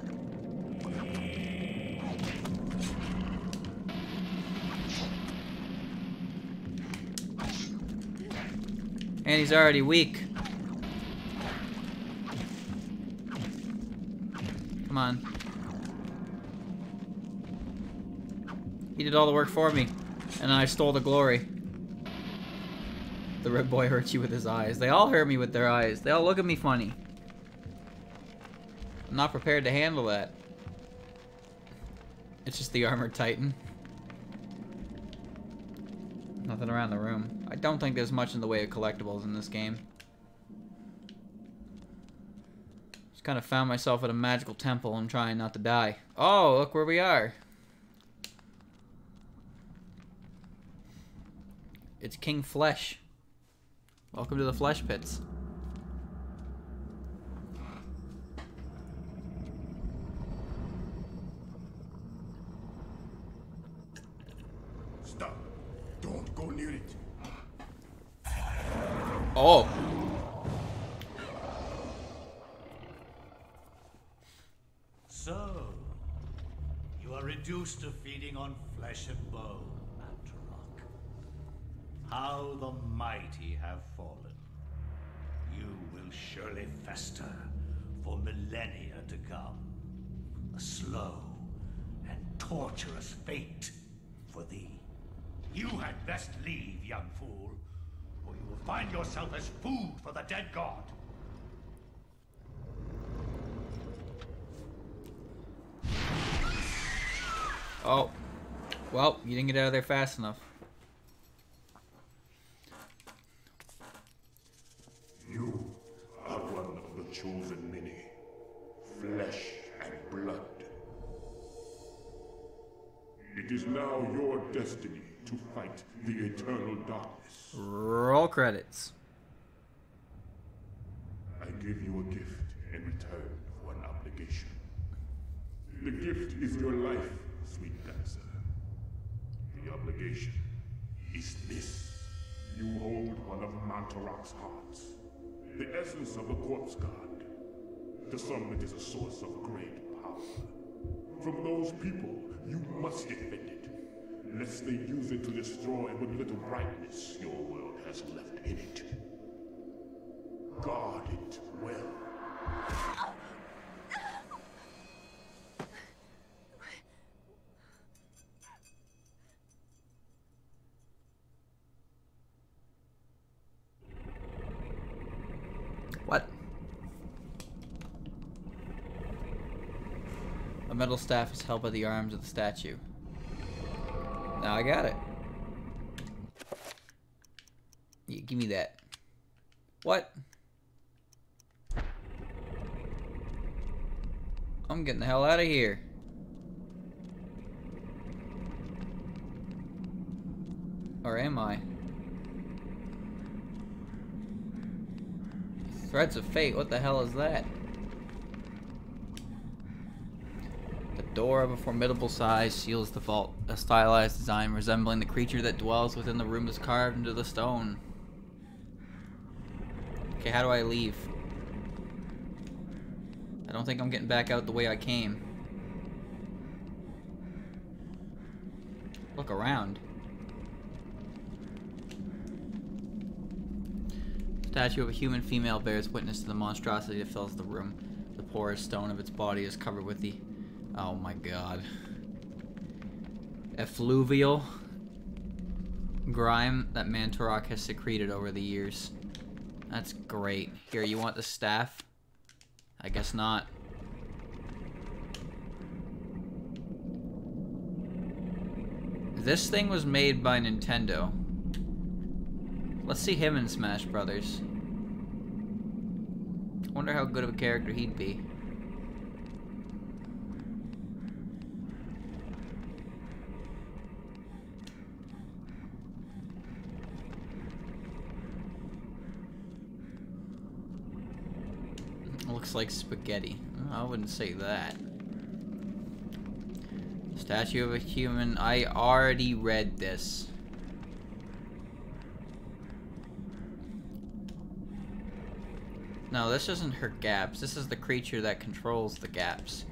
And he's already weak. Come on. He did all the work for me, and I stole the glory. The red boy hurts you with his eyes. They all hurt me with their eyes. They all look at me funny. I'm not prepared to handle that. It's just the armored titan. Nothing around the room. I don't think there's much in the way of collectibles in this game. Just kind of found myself at a magical temple and trying not to die. Oh, look where we are. It's King Flesh. Welcome to the Flesh Pits. Stop. Don't go near it. Oh. So, you are reduced to feeding on flesh and bone, Mantarok. How the mighty have fallen. You will surely fester for millennia to come. A slow and torturous fate for thee. You had best leave, young fool, or you will find yourself as food for the dead god. Oh. Well, you didn't get out of there fast enough. You are one of the chosen many. Flesh and blood. It is now your destiny to fight the eternal darkness. Roll credits. I give you a gift in return for an obligation. The gift is your life, sweet dancer. The obligation is this. You hold one of Mantarok's hearts. The essence of the corpse god. To some it is a source of great power. From those people, you must defend it, lest they use it to destroy what little brightness your world has left in it. Guard it well. What? A metal staff is held by the arms of the statue. Now I got it. Yeah, give me that. What? I'm getting the hell out of here. Or am I? Threads of fate, what the hell is that? The door of a formidable size seals the vault. A stylized design resembling the creature that dwells within the room is carved into the stone. Okay, how do I leave? I don't think I'm getting back out the way I came. Look around. Statue of a human female bears witness to the monstrosity that fills the room. The porous stone of its body is covered with the... Oh my god. Effluvial grime that Mantarok has secreted over the years. That's great. Here, you want the staff? I guess not. This thing was made by Nintendo. Let's see him in Smash Brothers. I wonder how good of a character he'd be. Looks like spaghetti. I wouldn't say that. Statue of a human. I already read this. No, this isn't her gaps. This is the creature that controls the gaps.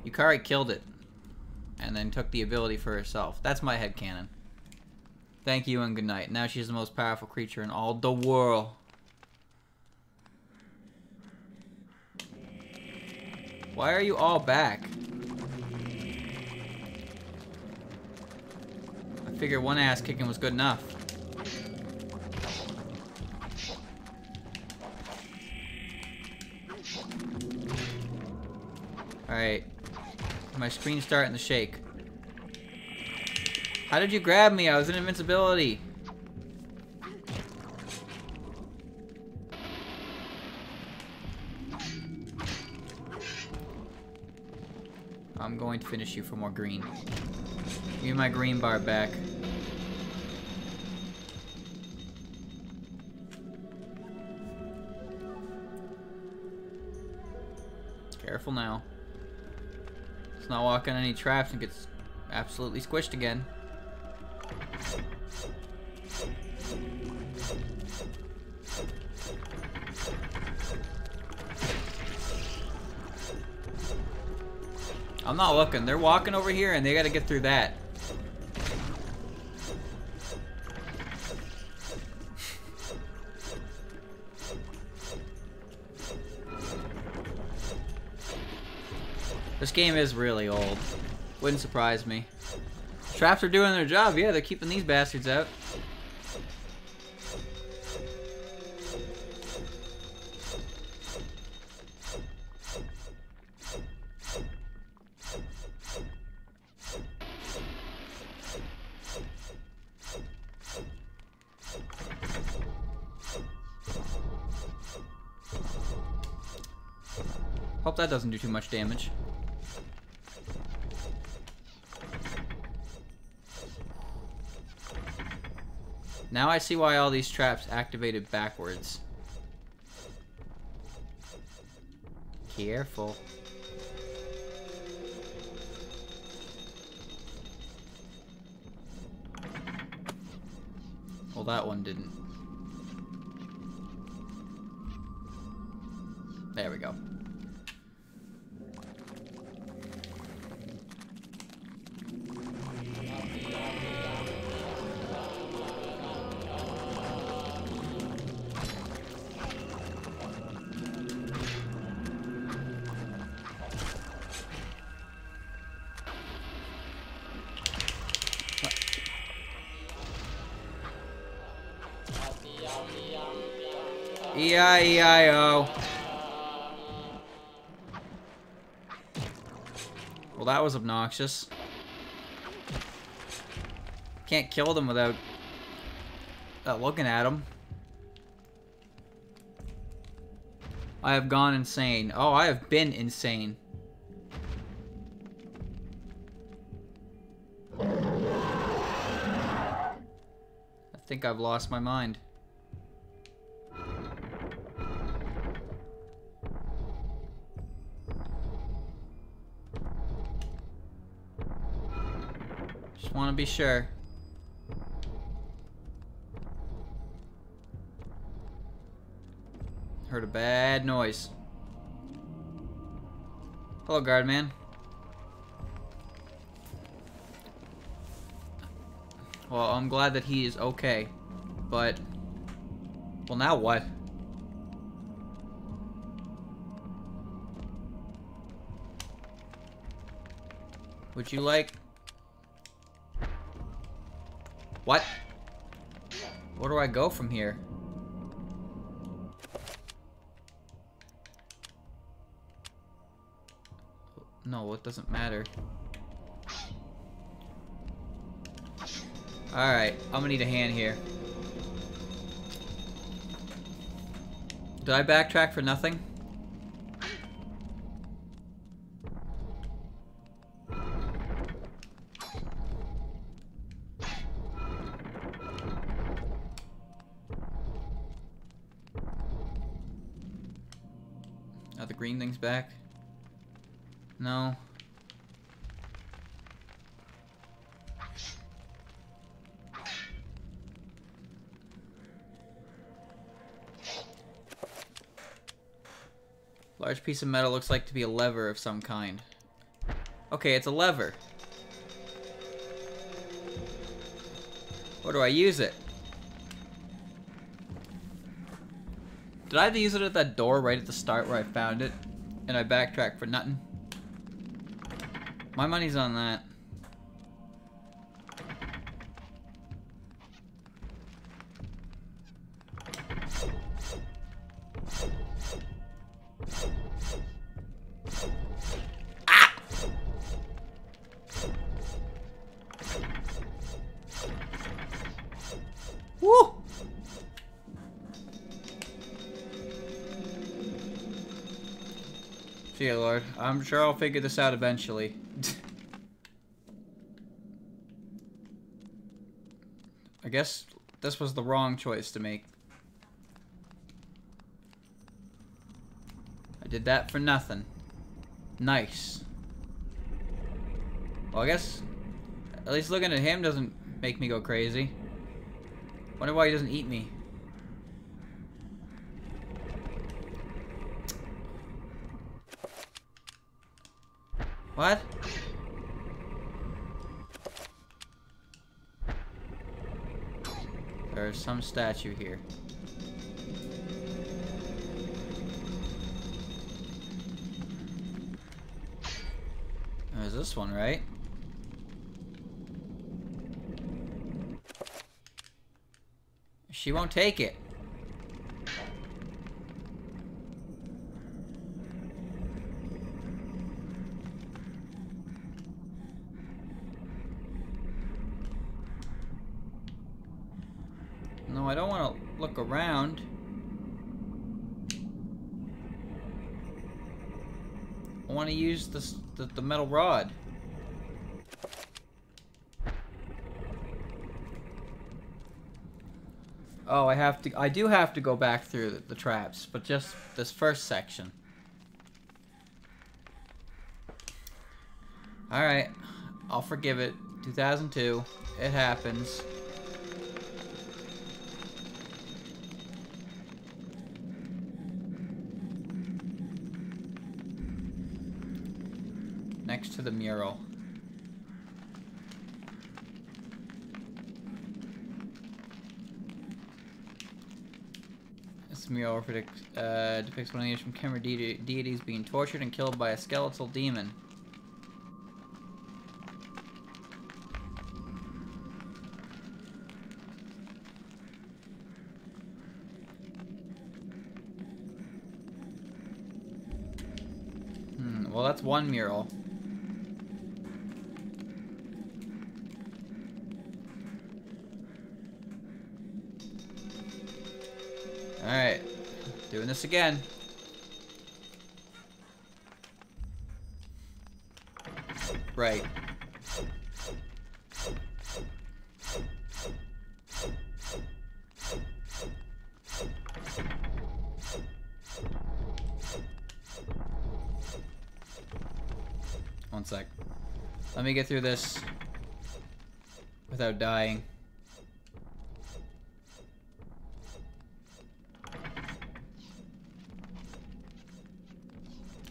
Yukari killed it. And then took the ability for herself. That's my headcanon. Thank you and good night. Now she's the most powerful creature in all the world. Why are you all back? I figured one ass kicking was good enough. Alright. My screen's starting to shake. How did you grab me? I was in invincibility. I'm going to finish you for more green. Give me my green bar back. Careful now. Let's not walk on any traps and gets absolutely squished again. I'm not looking. They're walking over here and they gotta get through that. This game is really old. Wouldn't surprise me. Traps are doing their job. Yeah, they're keeping these bastards out. Hope that doesn't do too much damage. Now I see why all these traps activated backwards. Careful. Well, that one didn't. There we go. E-I-E-I-O. Well, that was obnoxious. Can't kill them without looking at them. I have gone insane. Oh, I have been insane. I think I've lost my mind. Just want to be sure. Heard a bad noise. Hello, guard man. Well, I'm glad that he is okay, but... Well, now what? Would you like... What? Where do I go from here? No, it doesn't matter. Alright, I'm gonna need a hand here. Did I backtrack for nothing? Are the green things back? No. Large piece of metal looks like to be a lever of some kind. Okay, it's a lever. Where do I use it? Did I have to use it at that door right at the start where I found it? And I backtracked for nothing? My money's on that. Ah! Woo! See ya, Lord. I'm sure I'll figure this out eventually. I guess this was the wrong choice to make. I did that for nothing. Nice. Well, I guess at least looking at him doesn't make me go crazy. Wonder why he doesn't eat me. What? There's some statue here. There's this one, right? She won't take it. No, I don't want to look around. I want to use the metal rod. Oh, I do have to go back through the traps, but just this first section. Alright, I'll forgive it. 2002, it happens. Next to the mural. This mural depicts one image from Khmer deities being tortured and killed by a skeletal demon. Well, that's one mural. Alright, doing this again. Right. One sec. Let me get through this without dying.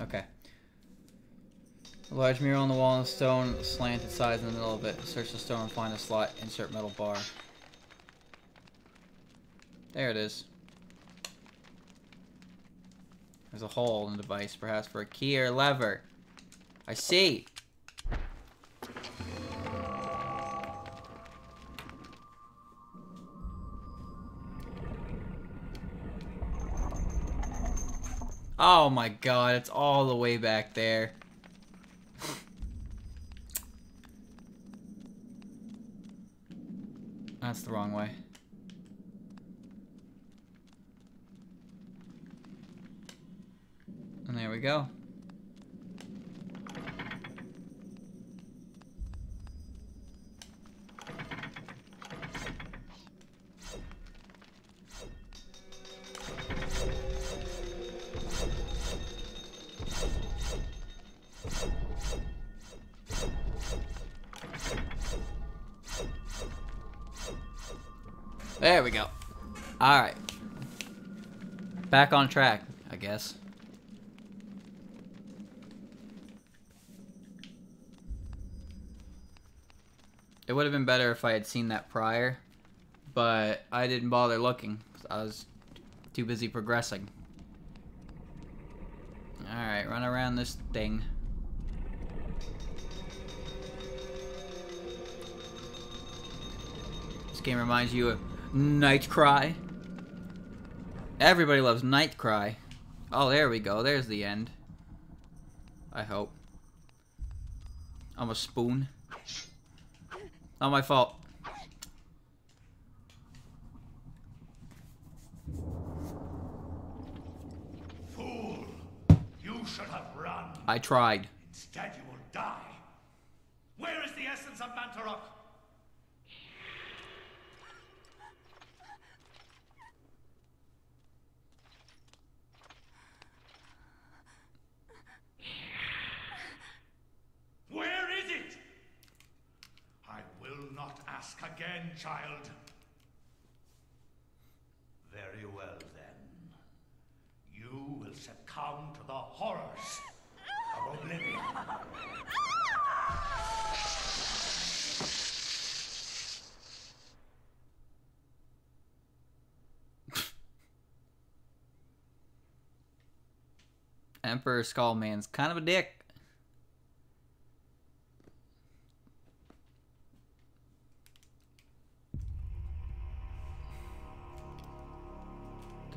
Okay. A large mural on the wall and stone, slanted sides in the middle of it. Search the stone and find a slot. Insert metal bar. There it is. There's a hole in the device, perhaps for a key or lever. I see. Oh my god, it's all the way back there. That's the wrong way. And there we go. There we go. Alright. Back on track, I guess. It would have been better if I had seen that prior, but I didn't bother looking. I was too busy progressing. Alright, run around this thing. This game reminds you of Night Cry. Everybody loves Night Cry. Oh, there we go. There's the end. I hope. I'm a spoon. Not my fault. Fool! You should have run. I tried. Instead, you will die. Where is the essence of Mantarok? Where is it? I will not ask again, child. Very well, then. You will succumb to the horrors of oblivion. Emperor Skullman's kind of a dick.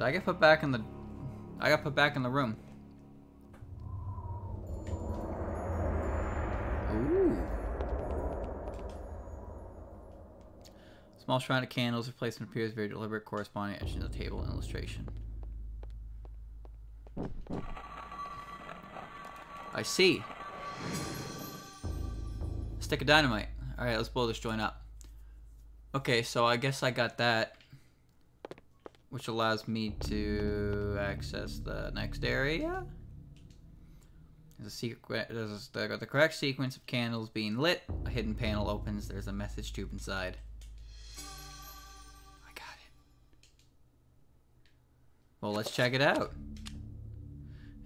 Did I get put back in the... I got put back in the room. Ooh. Small shrine of candles. Replacement appears very deliberate, corresponding etched in the table and illustration. I see. Stick of dynamite. Alright, let's blow this joint up. Okay, so I guess I got that. Which allows me to access the next area. There's the correct sequence of candles being lit. A hidden panel opens. There's a message tube inside. I got it. Well, let's check it out.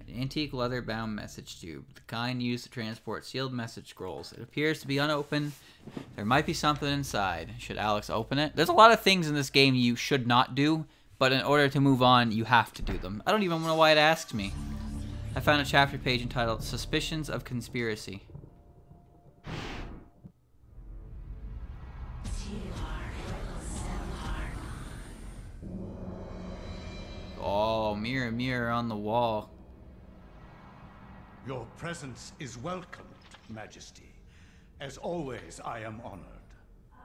An antique leather-bound message tube. The kind used to transport sealed message scrolls. It appears to be unopened. There might be something inside. Should Alex open it? There's a lot of things in this game you should not do. But in order to move on, you have to do them. I don't even know why it asks me. I found a chapter page entitled Suspicions of Conspiracy. Oh, mirror, mirror on the wall. Your presence is welcomed, Majesty. As always, I am honored.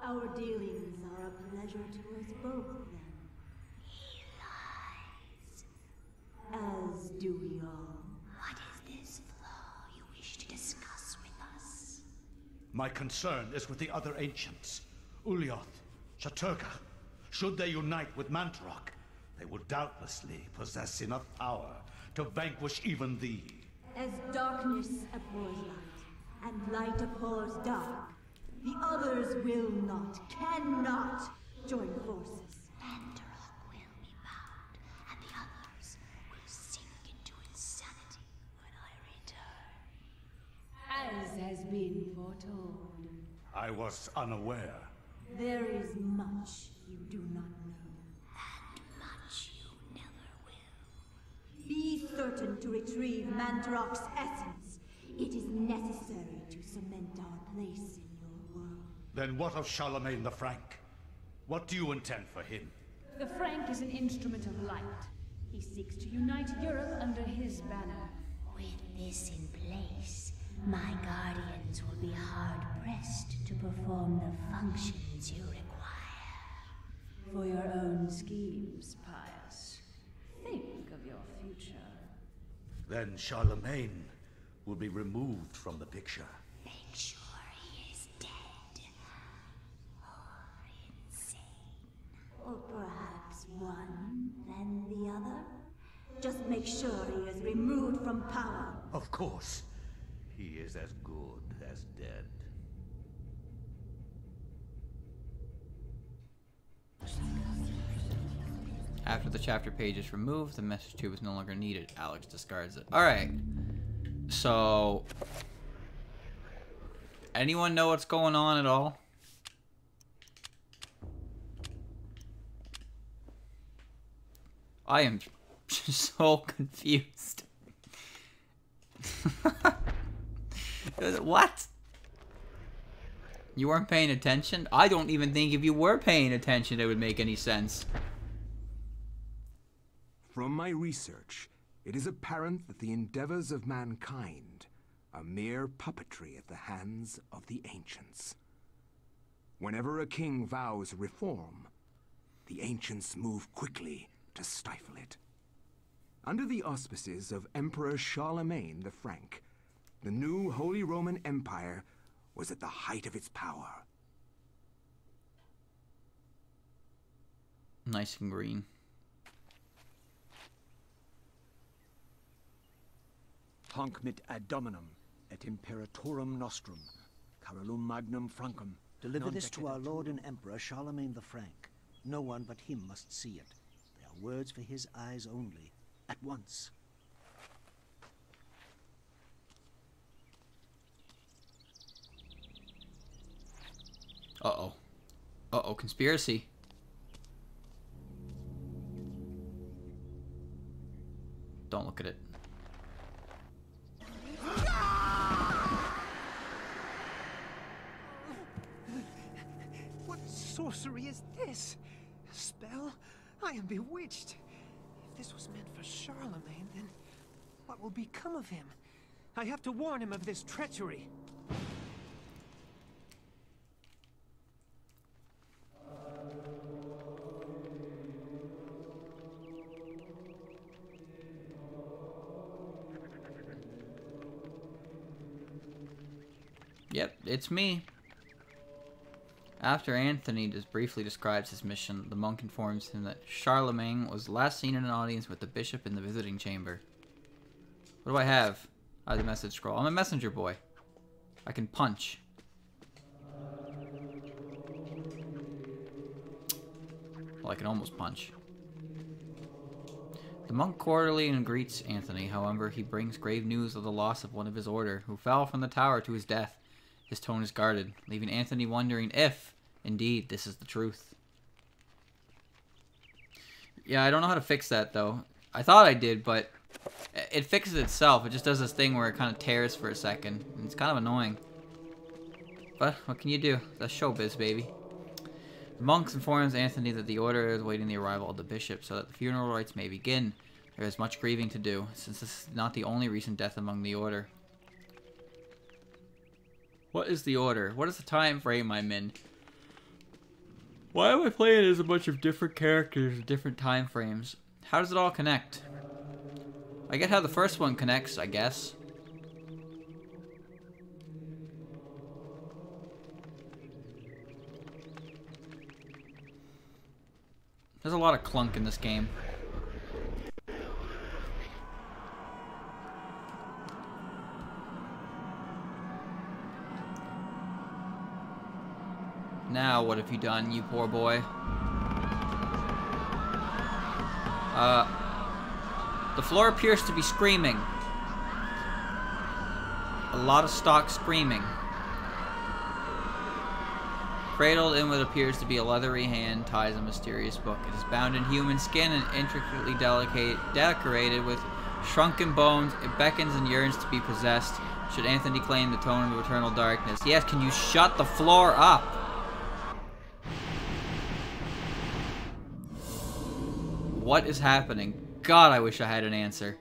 Our dealings are a pleasure to us both, then. As do we all. What is this flaw you wish to discuss with us? My concern is with the other ancients. Ulyaoth, Shaturga. Should they unite with Mantarok, they will doubtlessly possess enough power to vanquish even thee. As darkness abhors light, and light abhors dark, the others will not, cannot join forces. Mantarok will be bound, and the others will sink into insanity when I return. As has been foretold. I was unaware. There is much you do not know. And much you never will. Be certain to retrieve Mantarok's essence. It is necessary to cement our place in your world. Then what of Charlemagne the Frank? What do you intend for him? The Frank is an instrument of light. He seeks to unite Europe under his banner. With this in place, my guardians will be hard-pressed to perform the functions you require. For your own schemes, Pius. Think of your future. Then Charlemagne will be removed from the picture. Make sure he is dead. Or insane. Or perhaps one, then the other? Just make sure he is removed from power. Of course. He is as good as dead. After the chapter page is removed, the message tube is no longer needed. Alex discards it. Alright. So... anyone know what's going on at all? I am so confused. What? You weren't paying attention? I don't even think if you were paying attention it would make any sense. From my research, it is apparent that the endeavors of mankind are mere puppetry at the hands of the ancients. Whenever a king vows reform, the ancients move quickly to stifle it. Under the auspices of Emperor Charlemagne the Frank, the new Holy Roman Empire was at the height of its power. Nice and green. Hanc mit ad dominum et imperatorum nostrum, carolum magnum francum. Deliver this to our Lord and Emperor Charlemagne the Frank. No one but him must see it. They are words for his eyes only. At once. Uh-oh. Uh-oh, conspiracy. Don't look at it. What sorcery is this? A spell? I am bewitched. this was meant for Charlemagne, then what will become of him? I have to warn him of this treachery. Yep, it's me. After Anthony just briefly describes his mission, the monk informs him that Charlemagne was last seen in an audience with the bishop in the visiting chamber. What do I have? I have the message scroll. I'm a messenger boy. I can punch. Well, I can almost punch. The monk cordially greets Anthony. However, he brings grave news of the loss of one of his order, who fell from the tower to his death. His tone is guarded, leaving Anthony wondering if, indeed, this is the truth. Yeah, I don't know how to fix that, though. I thought I did, but it fixes itself. It just does this thing where it kind of tears for a second. And it's kind of annoying. But what can you do? That's showbiz, baby. The monks informs Anthony that the order is awaiting the arrival of the bishop so that the funeral rites may begin. There is much grieving to do, since this is not the only recent death among the order. What is the order? What is the time frame I'm in? Why am I playing as a bunch of different characters in different time frames? How does it all connect? I get how the first one connects, I guess. There's a lot of clunk in this game. Now, what have you done, you poor boy? The floor appears to be screaming. A lot of stock screaming. Cradled in what appears to be a leathery hand ties a mysterious book. It is bound in human skin and intricately decorated with shrunken bones. It beckons and yearns to be possessed. Should Anthony claim the Tome of Eternal Darkness? Yes, can you shut the floor up? What is happening? God, I wish I had an answer.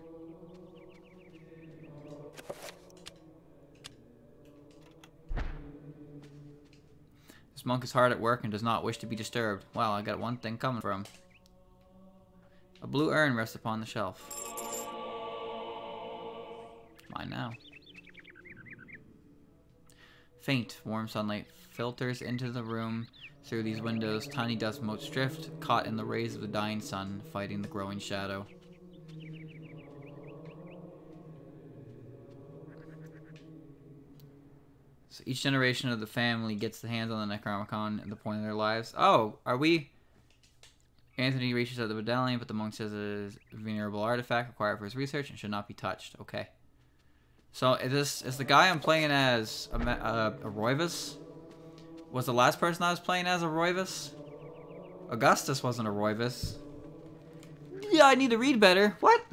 This monk is hard at work and does not wish to be disturbed. Well, I got one thing coming from him. A blue urn rests upon the shelf. Mine now. Faint, warm sunlight filters into the room. Through these windows, tiny dust motes drift, caught in the rays of the dying sun, fighting the growing shadow. So each generation of the family gets the hands on the Necronomicon at the point of their lives. Oh, are we... Anthony reaches out the medallion, but the monk says it is a venerable artifact required for his research and should not be touched. Okay. So is the guy I'm playing as a Roivus? Was the last person I was playing as a Roivus? Augustus wasn't a Roivus. Yeah, I need to read better. What?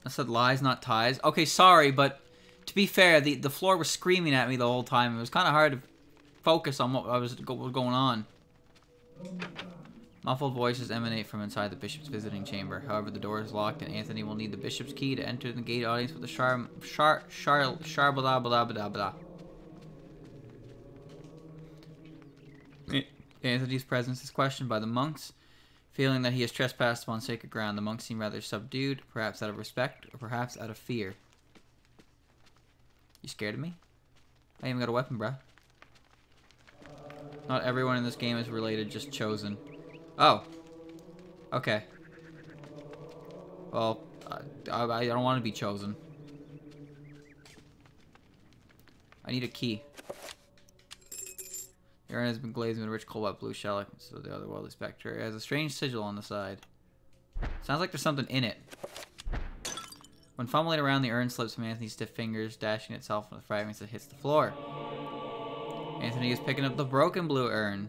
I said lies, not ties. Okay, sorry, but to be fair, the floor was screaming at me the whole time. It was kind of hard to focus on what was going on. Muffled voices emanate from inside the bishop's visiting chamber. However, the door is locked, and Anthony will need the bishop's key to enter the gate audience with the shar blah blah blah blah. Anthony's presence is questioned by the monks. Feeling that he has trespassed upon sacred ground, the monks seem rather subdued, perhaps out of respect, or perhaps out of fear. You scared of me? I ain't even got a weapon, bruh. Not everyone in this game is related, just chosen. Oh. Okay. Well, I don't want to be chosen. I need a key. The urn has been glazed with a rich cobalt blue shell, so the otherworldly spectre. It has a strange sigil on the side. Sounds like there's something in it. When fumbling around, the urn slips from Anthony's stiff fingers, dashing itself from the fragments that hits the floor. Anthony is picking up the broken blue urn.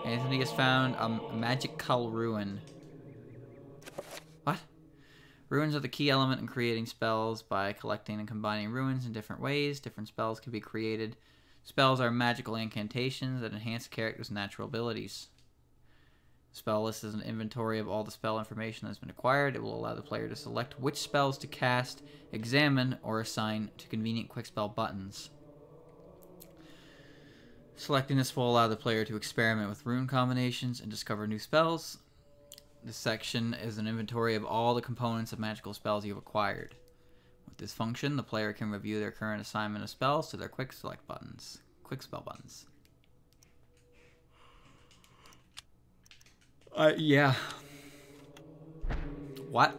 Anthony has found a magical ruin. What? Ruins are the key element in creating spells. By collecting and combining ruins in different ways, different spells can be created. Spells are magical incantations that enhance a character's natural abilities. Spell list is an inventory of all the spell information that has been acquired. It will allow the player to select which spells to cast, examine, or assign to convenient quick spell buttons. Selecting this will allow the player to experiment with rune combinations and discover new spells. This section is an inventory of all the components of magical spells you have acquired. With this function, the player can review their current assignment of spells to their quick spell buttons. Yeah. What?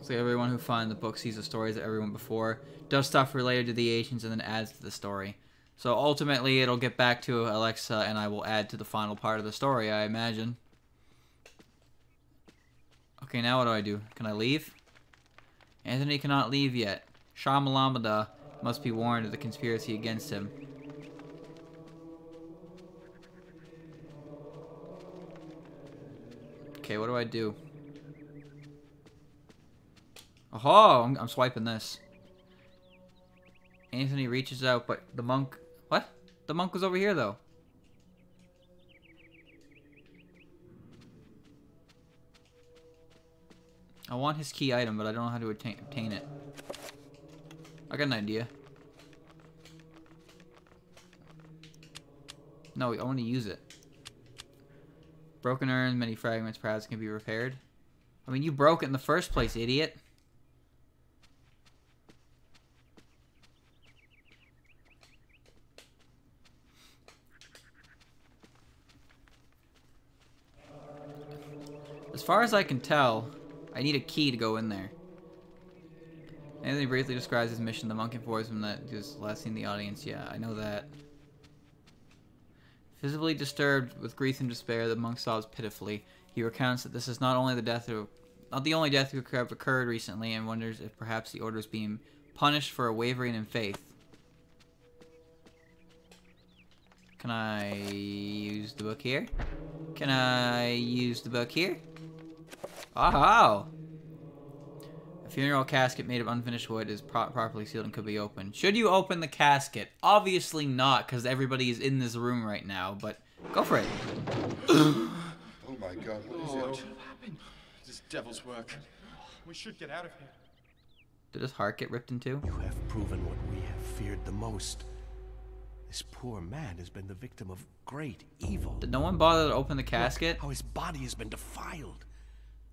So everyone who finds the book sees the stories of everyone before, does stuff related to the ancients, and then adds to the story. So ultimately, it'll get back to Alexa, and I will add to the final part of the story, I imagine. Okay, now what do? Can I leave? Anthony cannot leave yet. Shamalamada must be warned of the conspiracy against him. Okay, what do? Oh, I'm swiping this. Anthony reaches out, but the monk... What? The monk was over here, though. I want his key item, but I don't know how to obtain it. I got an idea. No, I want to use it. Broken urns, many fragments, perhaps can be repaired. I mean, you broke it in the first place, idiot. As far as I can tell, I need a key to go in there. Anthony briefly describes his mission. The monk informs him that he was last seen the audience. Yeah, I know that. Visibly disturbed with grief and despair, the monk sobs pitifully. He recounts that this is not the only death to have occurred recently, and wonders if perhaps the order is being punished for a wavering in faith. Can I use the book here? Can I use the book here? Oh! A funeral casket made of unfinished wood is properly sealed and could be opened. Should you open the casket? Obviously not, because everybody is in this room right now, but go for it. Oh my god, what is it? What happened? This devil's work. We should get out of here. Did his heart get ripped in two? You have proven what we have feared the most. This poor man has been the victim of great evil. Did no one bother to open the casket? Look how his body has been defiled.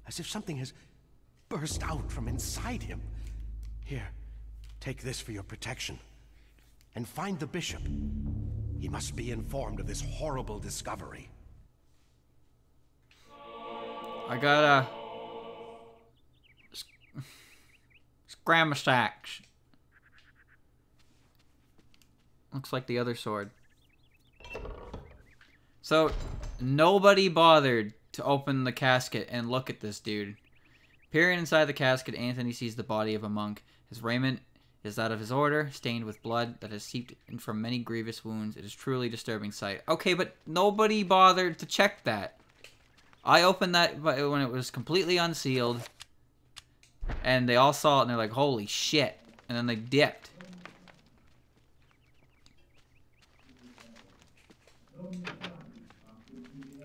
As if something has burst out from inside him. Here, take this for your protection. And find the bishop. He must be informed of this horrible discovery. I got a... Scramasax. Looks like the other sword. So, nobody bothered to open the casket and look at this dude. Peering inside the casket, Anthony sees the body of a monk. His raiment is that of his order, stained with blood that has seeped in from many grievous wounds. It is truly a disturbing sight. Okay, but nobody bothered to check that. I opened that when it was completely unsealed, and they all saw it, and they're like, holy shit. And then they dipped.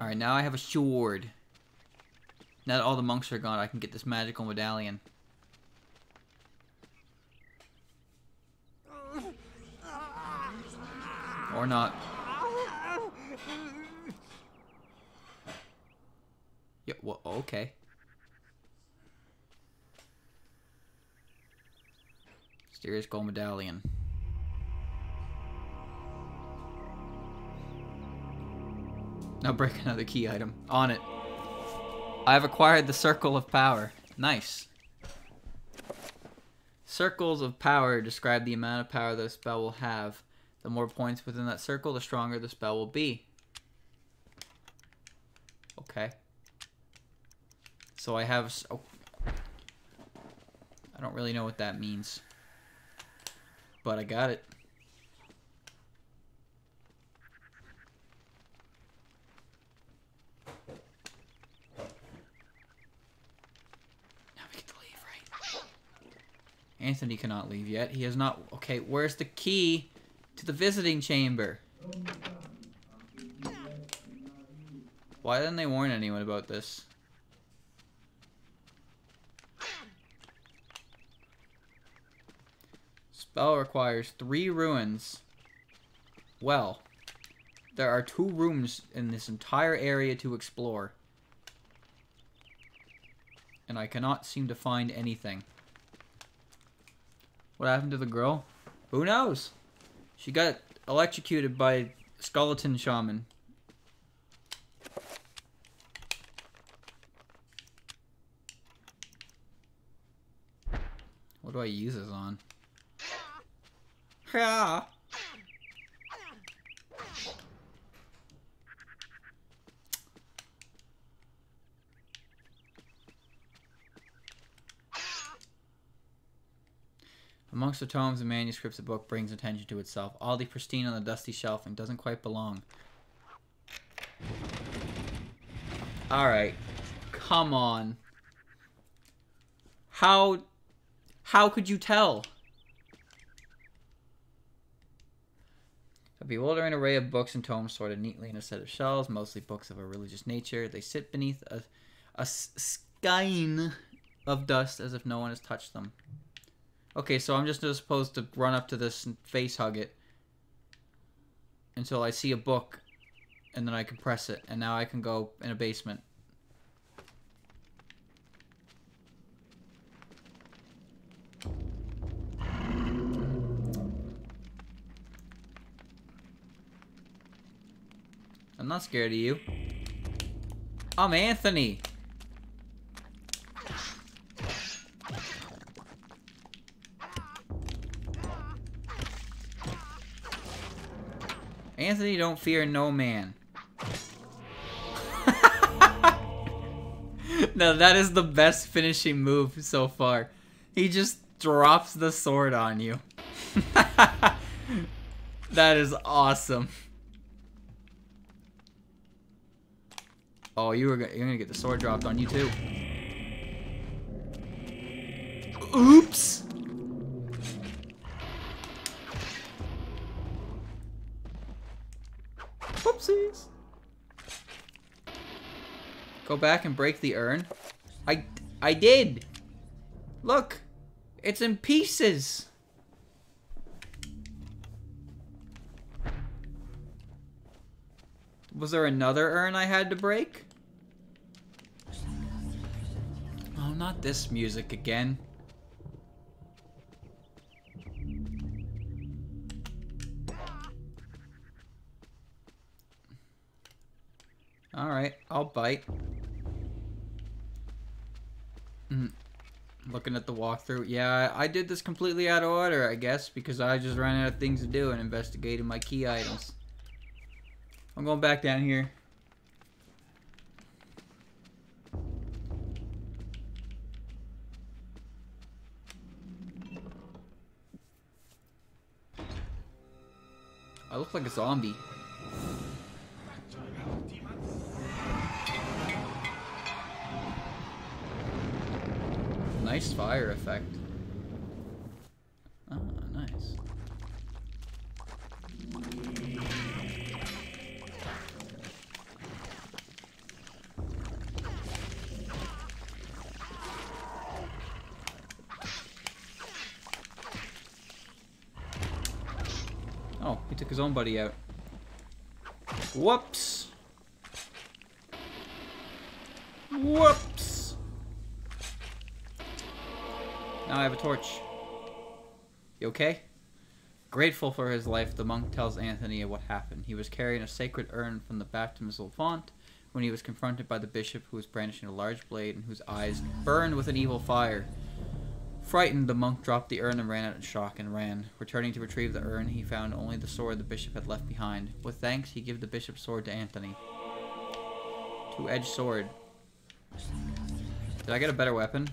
Alright, now I have a sword. Now that all the monks are gone, I can get this magical medallion. Or not. Yeah, well, okay. Mysterious gold medallion. Now break another key item. On it. I have acquired the Circle of Power. Nice. Circles of power describe the amount of power that a spell will have. The more points within that circle, the stronger the spell will be. Okay. So I have... Oh. I don't really know what that means. But I got it. Anthony cannot leave yet. He has not... Okay, where's the key to the visiting chamber? Why didn't they warn anyone about this? Spell requires 3 ruins. Well, there are 2 rooms in this entire area to explore. And I cannot seem to find anything. What happened to the girl? Who knows? She got electrocuted by skeleton shaman. What do I use this on? Yeah. Amongst the tomes and manuscripts, the book brings attention to itself. Oddly pristine on the dusty shelf and doesn't quite belong. Alright. Come on. How could you tell? A bewildering array of books and tomes sorted neatly in a set of shelves, mostly books of a religious nature. They sit beneath a skein of dust as if no one has touched them. Okay, so I'm just supposed to run up to this and face hug it until I see a book, and then I can press it, and now I can go in a basement. I'm not scared of you. I'm Anthony. Anthony don't fear no man. No, that is the best finishing move so far. He just drops the sword on you. That is awesome. Oh, you're gonna get the sword dropped on you too. Oops. Whoopsies. Go back and break the urn. I did. Look, it's in pieces. Was there another urn I had to break? Oh, not this music again. Alright, I'll bite. Looking at the walkthrough. Yeah, I did this completely out of order, I guess, because I just ran out of things to do and investigated my key items. I'm going back down here. I look like a zombie. Nice fire effect. Oh, nice. Oh, he took his own buddy out. Whoops. Whoops. Now I have a torch. You okay? Grateful for his life, the monk tells Anthony what happened. He was carrying a sacred urn from the baptismal font when he was confronted by the bishop, who was brandishing a large blade and whose eyes burned with an evil fire. Frightened, the monk dropped the urn and ran out in shock and ran. Returning to retrieve the urn, he found only the sword the bishop had left behind. With thanks, he gave the bishop's sword to Anthony. Two-edged sword. Did I get a better weapon?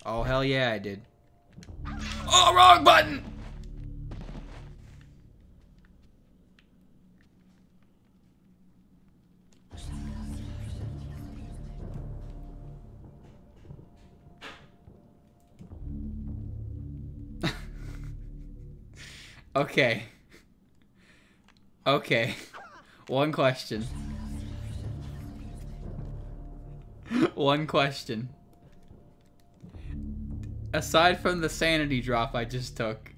Oh, hell yeah, I did. Oh, wrong button! Okay. Okay. One question. One question. Aside from the sanity drop I just took,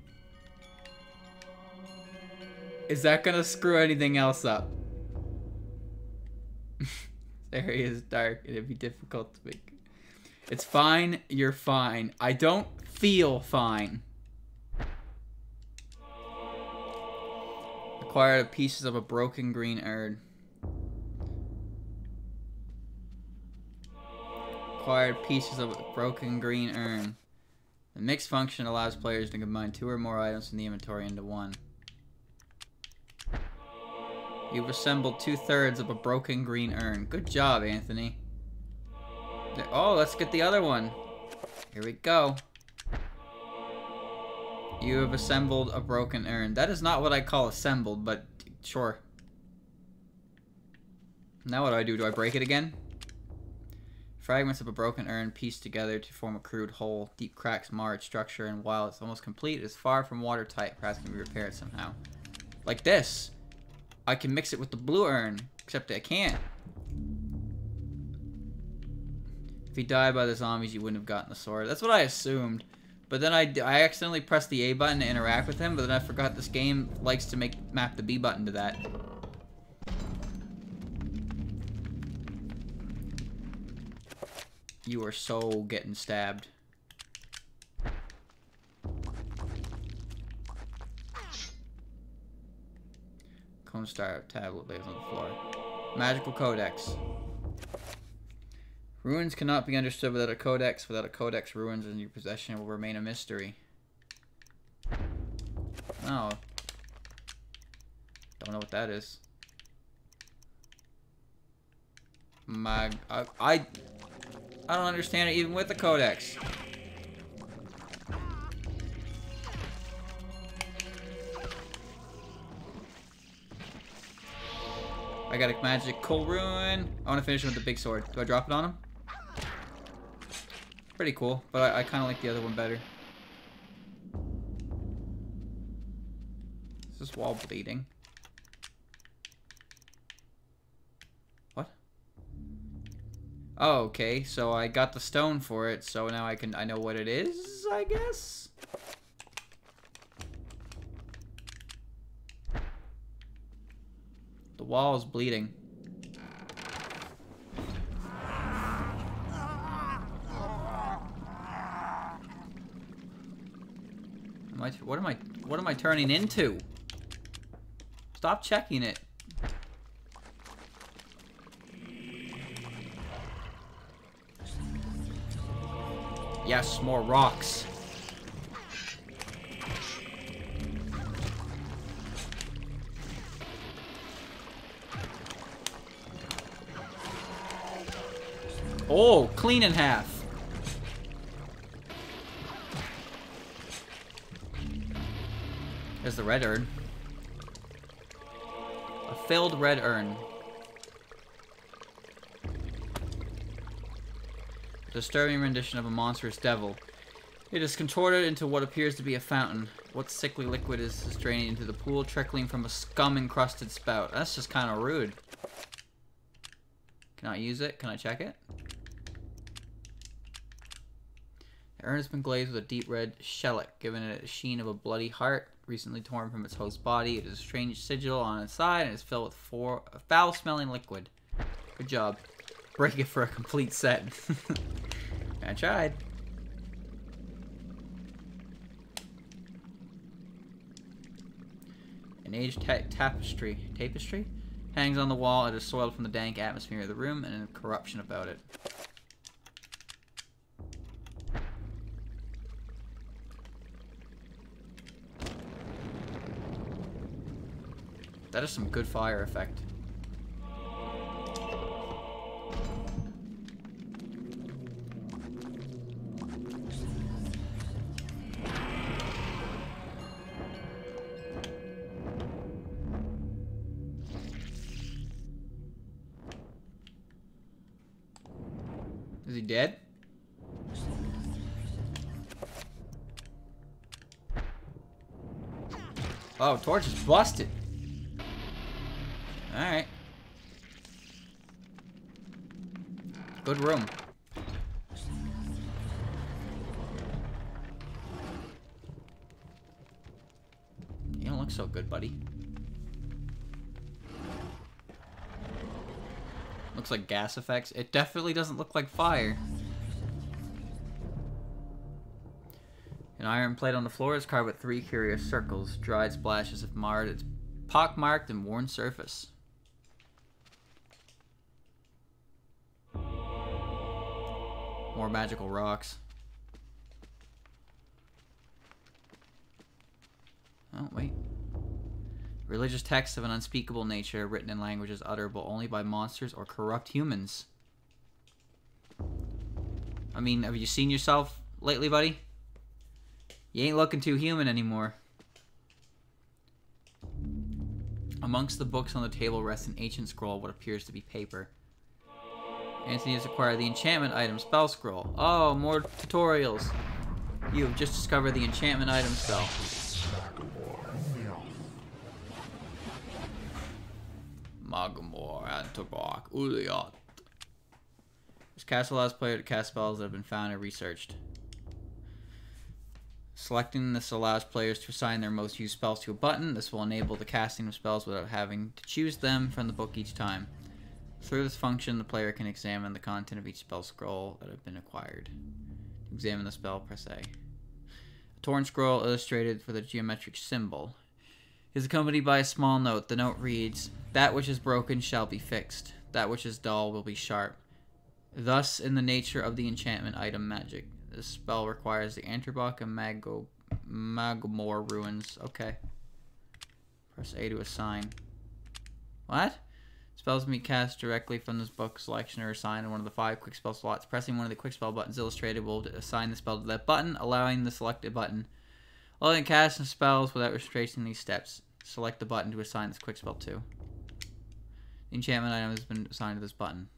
is that gonna screw anything else up? This area is dark and it'd be difficult to make. It's fine, you're fine. I don't feel fine. Acquired pieces of a broken green urn. Acquired pieces of a broken green urn. The mix function allows players to combine 2 or more items in the inventory into one. You've assembled 2/3 of a broken green urn. Good job, Anthony. Oh, let's get the other one. Here we go. You have assembled a broken urn. That is not what I call assembled, but sure. Now what do? Do I break it again? Fragments of a broken urn pieced together to form a crude whole. Deep cracks mar its structure, and while it's almost complete, it is far from watertight. Perhaps it can be repaired somehow. Like this. I can mix it with the blue urn, except I can't. If you died by the zombies, you wouldn't have gotten the sword. That's what I assumed. But then I accidentally pressed the A button to interact with him, but then I forgot this game likes to map the B button to that. You are so getting stabbed. Cone Star tablet lays on the floor. Magical Codex. Ruins cannot be understood without a codex. Without a codex, ruins in your possession will remain a mystery. Oh. Don't know what that is. I don't understand it even with the codex. I got a magical ruin. I want to finish him with the big sword. Do I drop it on him? Pretty cool, but I kind of like the other one better. Is this wall bleeding? What? Oh, okay. So I got the stone for it, so now I know what it is, I guess? The wall is bleeding. What am I turning into? Stop checking it. Yes, more rocks. Oh, clean in half. There's the red urn. A filled red urn. A disturbing rendition of a monstrous devil. It is contorted into what appears to be a fountain. What sickly liquid is draining into the pool, trickling from a scum-encrusted spout? That's just kind of rude. Can I use it? Can I check it? The urn has been glazed with a deep red shellac, giving it a sheen of a bloody heart, recently torn from its host's body. It is a strange sigil on its side and is filled with a foul-smelling liquid. Good job. Break it for a complete set. I tried. An aged tapestry hangs on the wall. It is soiled from the dank atmosphere of the room and a corruption about it. That is some good fire effect. Is he dead? Oh, torch is busted. Alright. Good room. You don't look so good, buddy. Looks like gas effects. It definitely doesn't look like fire. An iron plate on the floor is carved with 3 curious circles. Dried splashes have marred its pockmarked and worn surface. More magical rocks. Oh, wait. Religious texts of an unspeakable nature written in languages utterable only by monsters or corrupt humans. I mean, have you seen yourself lately, buddy? You ain't looking too human anymore. Amongst the books on the table rests an ancient scroll of what appears to be paper. Anthony has acquired the enchantment item spell scroll. Oh, more tutorials. You have just discovered the enchantment item spell. Magamor and Tobak Uliot. This castle allows player to cast spells that have been found and researched. Selecting this allows players to assign their most used spells to a button. This will enable the casting of spells without having to choose them from the book each time. Through this function, the player can examine the content of each spell scroll that have been acquired. To examine the spell, press A. A torn scroll illustrated with a geometric symbol is accompanied by a small note. The note reads, "That which is broken shall be fixed. That which is dull will be sharp." Thus, in the nature of the enchantment item magic. This spell requires the Anterbach and Magamor ruins. Okay. Press A to assign. What? Spells can be cast directly from this book selection or assigned in one of the 5 quick spell slots. Pressing one of the quick spell buttons illustrated will assign the spell to that button, allowing the selected button. Allowing casting spells without restricting these steps. Select the button to assign this quick spell to. The enchantment item has been assigned to this button.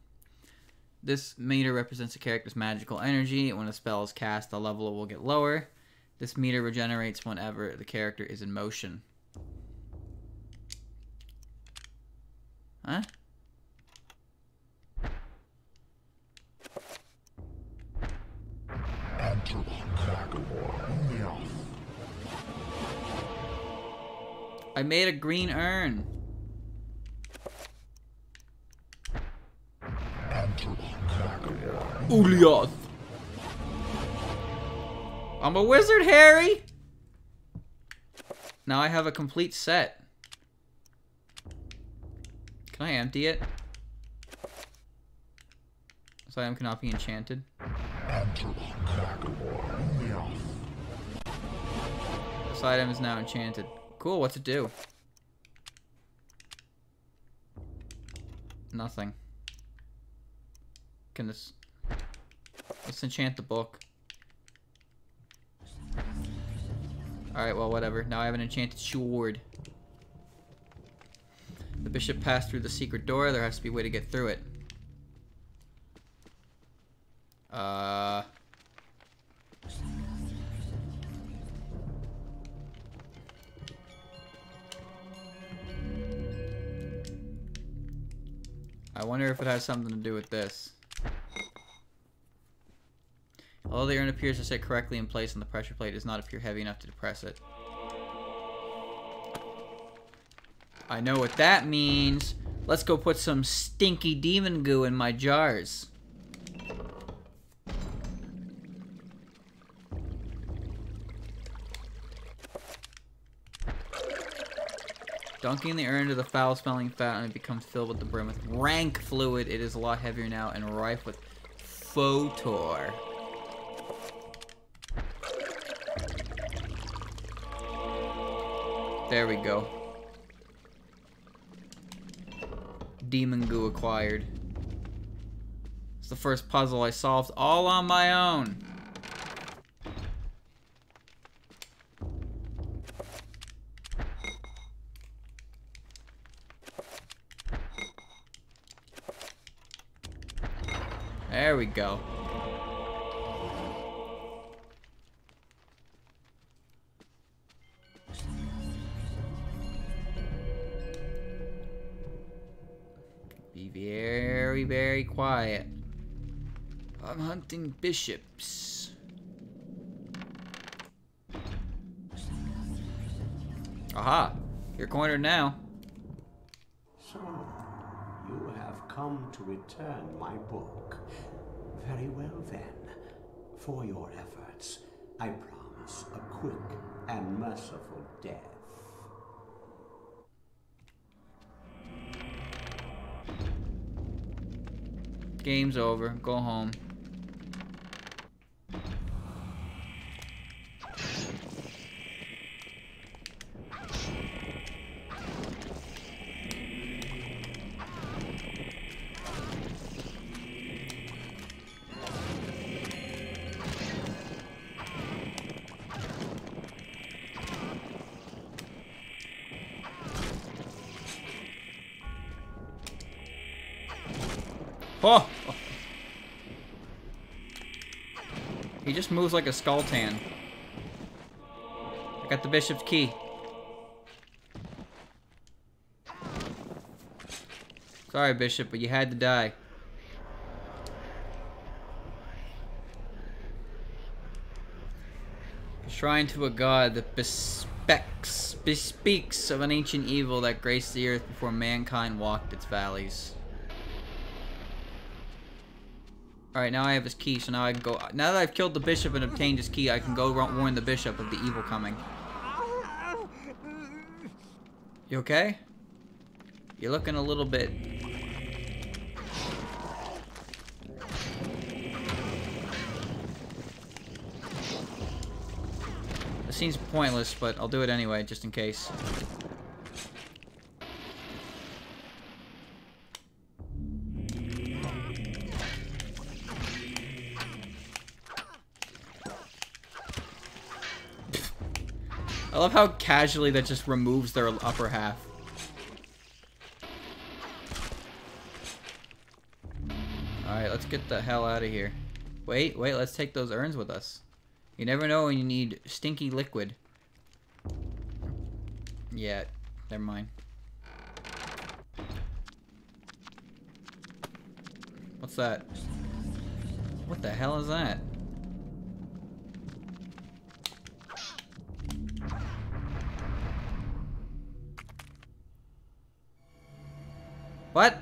This meter represents a character's magical energy. When a spell is cast, the level will get lower. This meter regenerates whenever the character is in motion. Huh? I made a green urn. Uliath. I'm a wizard, Harry! Now I have a complete set. Can I empty it? This item cannot be enchanted. This item is now enchanted. Cool, what's it do? Nothing. Can this... Let's enchant the book. Alright, well, whatever. Now I have an enchanted sword. The bishop passed through the secret door. There has to be a way to get through it. I wonder if it has something to do with this. Although the urn appears to sit correctly in place on the pressure plate, it does not appear heavy enough to depress it. I know what that means. Let's go put some stinky demon goo in my jars. Dunking the urn into the foul-smelling fountain, it becomes filled with the brim with rank fluid. It is a lot heavier now and rife with photor. There we go. Demon goo acquired. It's the first puzzle I solved all on my own. There we go. very, very quiet. I'm hunting bishops. Aha! You're cornered now. So, you have come to return my book. Very well then. For your efforts, I promise a quick and merciful death. Game's over. Go home. Oh! He just moves like a Skulltan. I got the bishop's key. Sorry, Bishop, but you had to die. A shrine to a god that bespeaks of an ancient evil that graced the earth before mankind walked its valleys. Alright, now I have his key, so now I can go. Now that I've killed the bishop and obtained his key, I can go warn the bishop of the evil coming. You okay? You're looking a little bit. It seems pointless, but I'll do it anyway, just in case. I love how casually that just removes their upper half. Alright, let's get the hell out of here. Wait, let's take those urns with us. You never know when you need stinky liquid. Yeah, never mind. What's that? What the hell is that? What?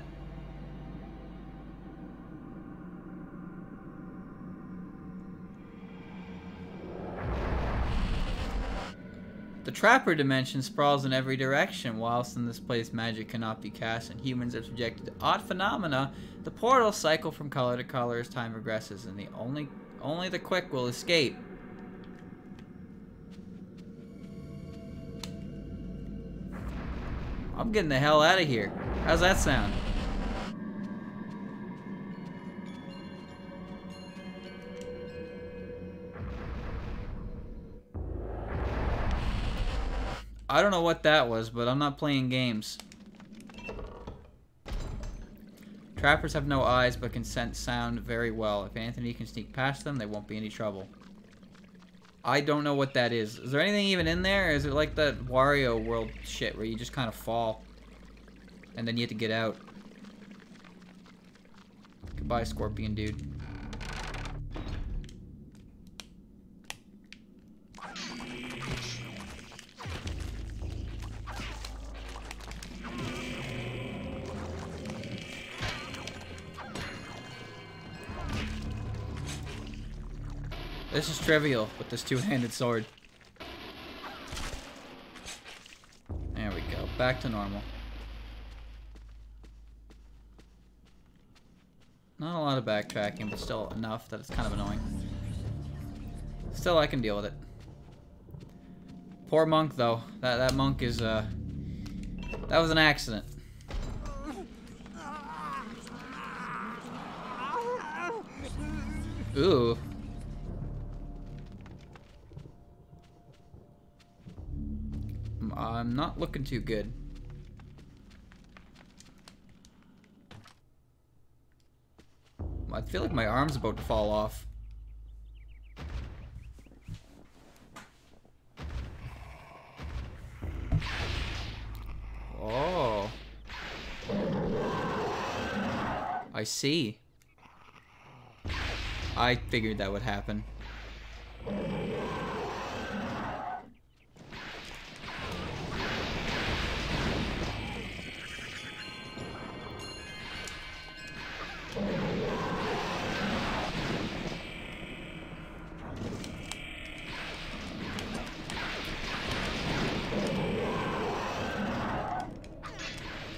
The Trapper dimension sprawls in every direction. Whilst in this place magic cannot be cast and humans are subjected to odd phenomena, the portals cycle from color to color as time progresses, and only the quick will escape. I'm getting the hell out of here. How's that sound? I don't know what that was, but I'm not playing games. Trappers have no eyes, but can sense sound very well. If Anthony can sneak past them, they won't be any trouble. I don't know what that is. Is there anything even in there? Or is it like that Wario World shit where you just kind of fall and then you have to get out? Goodbye, Scorpion dude. This is trivial with this two-handed sword. There we go. Back to normal. Not a lot of backtracking, but still enough that it's kind of annoying. Still, I can deal with it. Poor monk, though. That monk is, that was an accident. Ooh. I'm not looking too good. I feel like my arm's about to fall off. Oh. I see. I figured that would happen.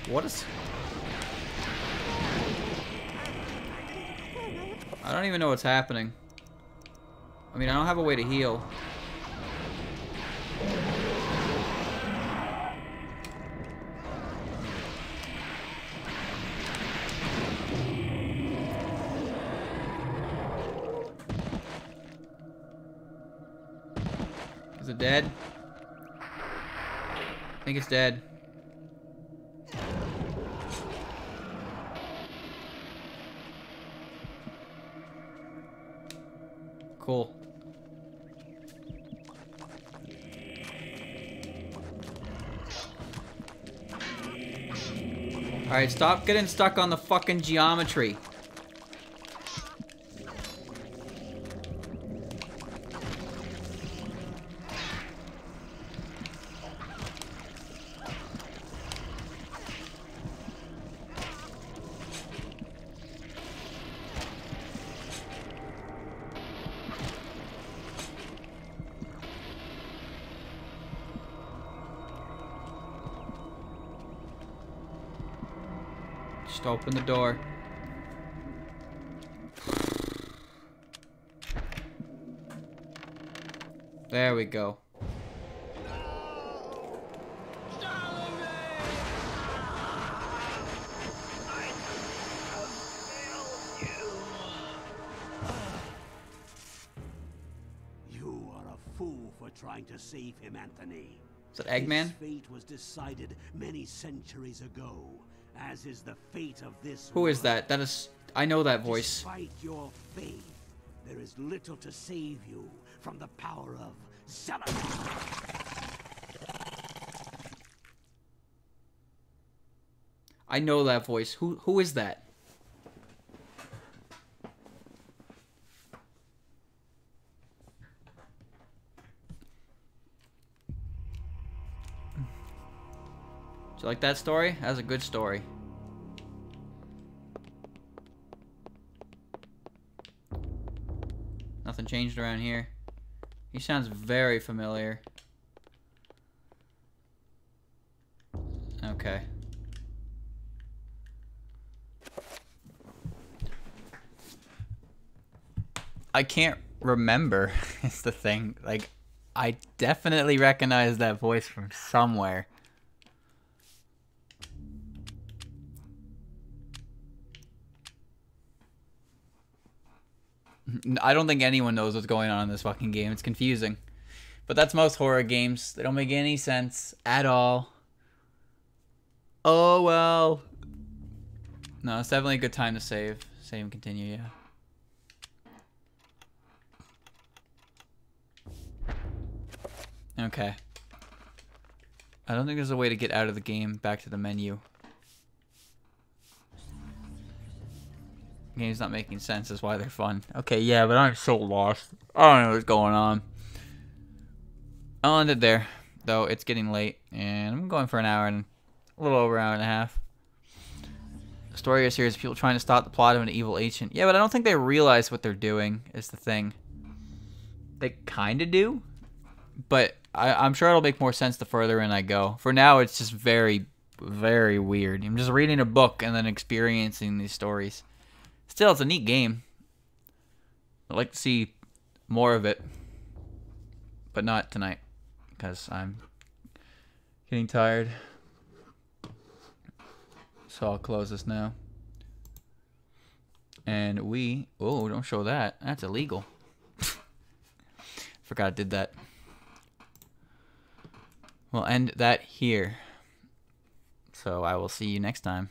What is... I don't even know what's happening. I mean, I don't have a way to heal. Is it dead? I think it's dead. Cool. Alright, stop getting stuck on the fucking geometry. Just open the door. There we go. You are a fool for trying to save him, Anthony. Is that Eggman? His fate was decided many centuries ago, as is the fate of this Who is world. that? That is... I know that voice. Despite your faith, there is little to save you from the power of Sanity. I know that voice. Who is that? Do you like that story? That was a good story. Nothing changed around here. He sounds very familiar. Okay. I can't remember is the thing. Like, I definitely recognize that voice from somewhere. I don't think anyone knows what's going on in this fucking game. It's confusing. But that's most horror games. They don't make any sense at all. Oh, well. No, it's definitely a good time to save. Save and continue, yeah. Okay. I don't think there's a way to get out of the game back to the menu. Game's not making sense, is why they're fun. Okay, yeah, but I'm so lost. I don't know what's going on. I'll end it there, though it's getting late, and I'm going for an hour and a little over an hour and a half. The story of a series of people trying to stop the plot of an evil agent. Yeah, but I don't think they realize what they're doing, is the thing. They kind of do, but I'm sure it'll make more sense the further in I go. For now, it's just very, very weird. I'm just reading a book and then experiencing these stories. Still, it's a neat game. I'd like to see more of it. But not tonight. Because I'm getting tired. So I'll close this now. And we... Oh, don't show that. That's illegal. Forgot I did that. We'll end that here. So I will see you next time.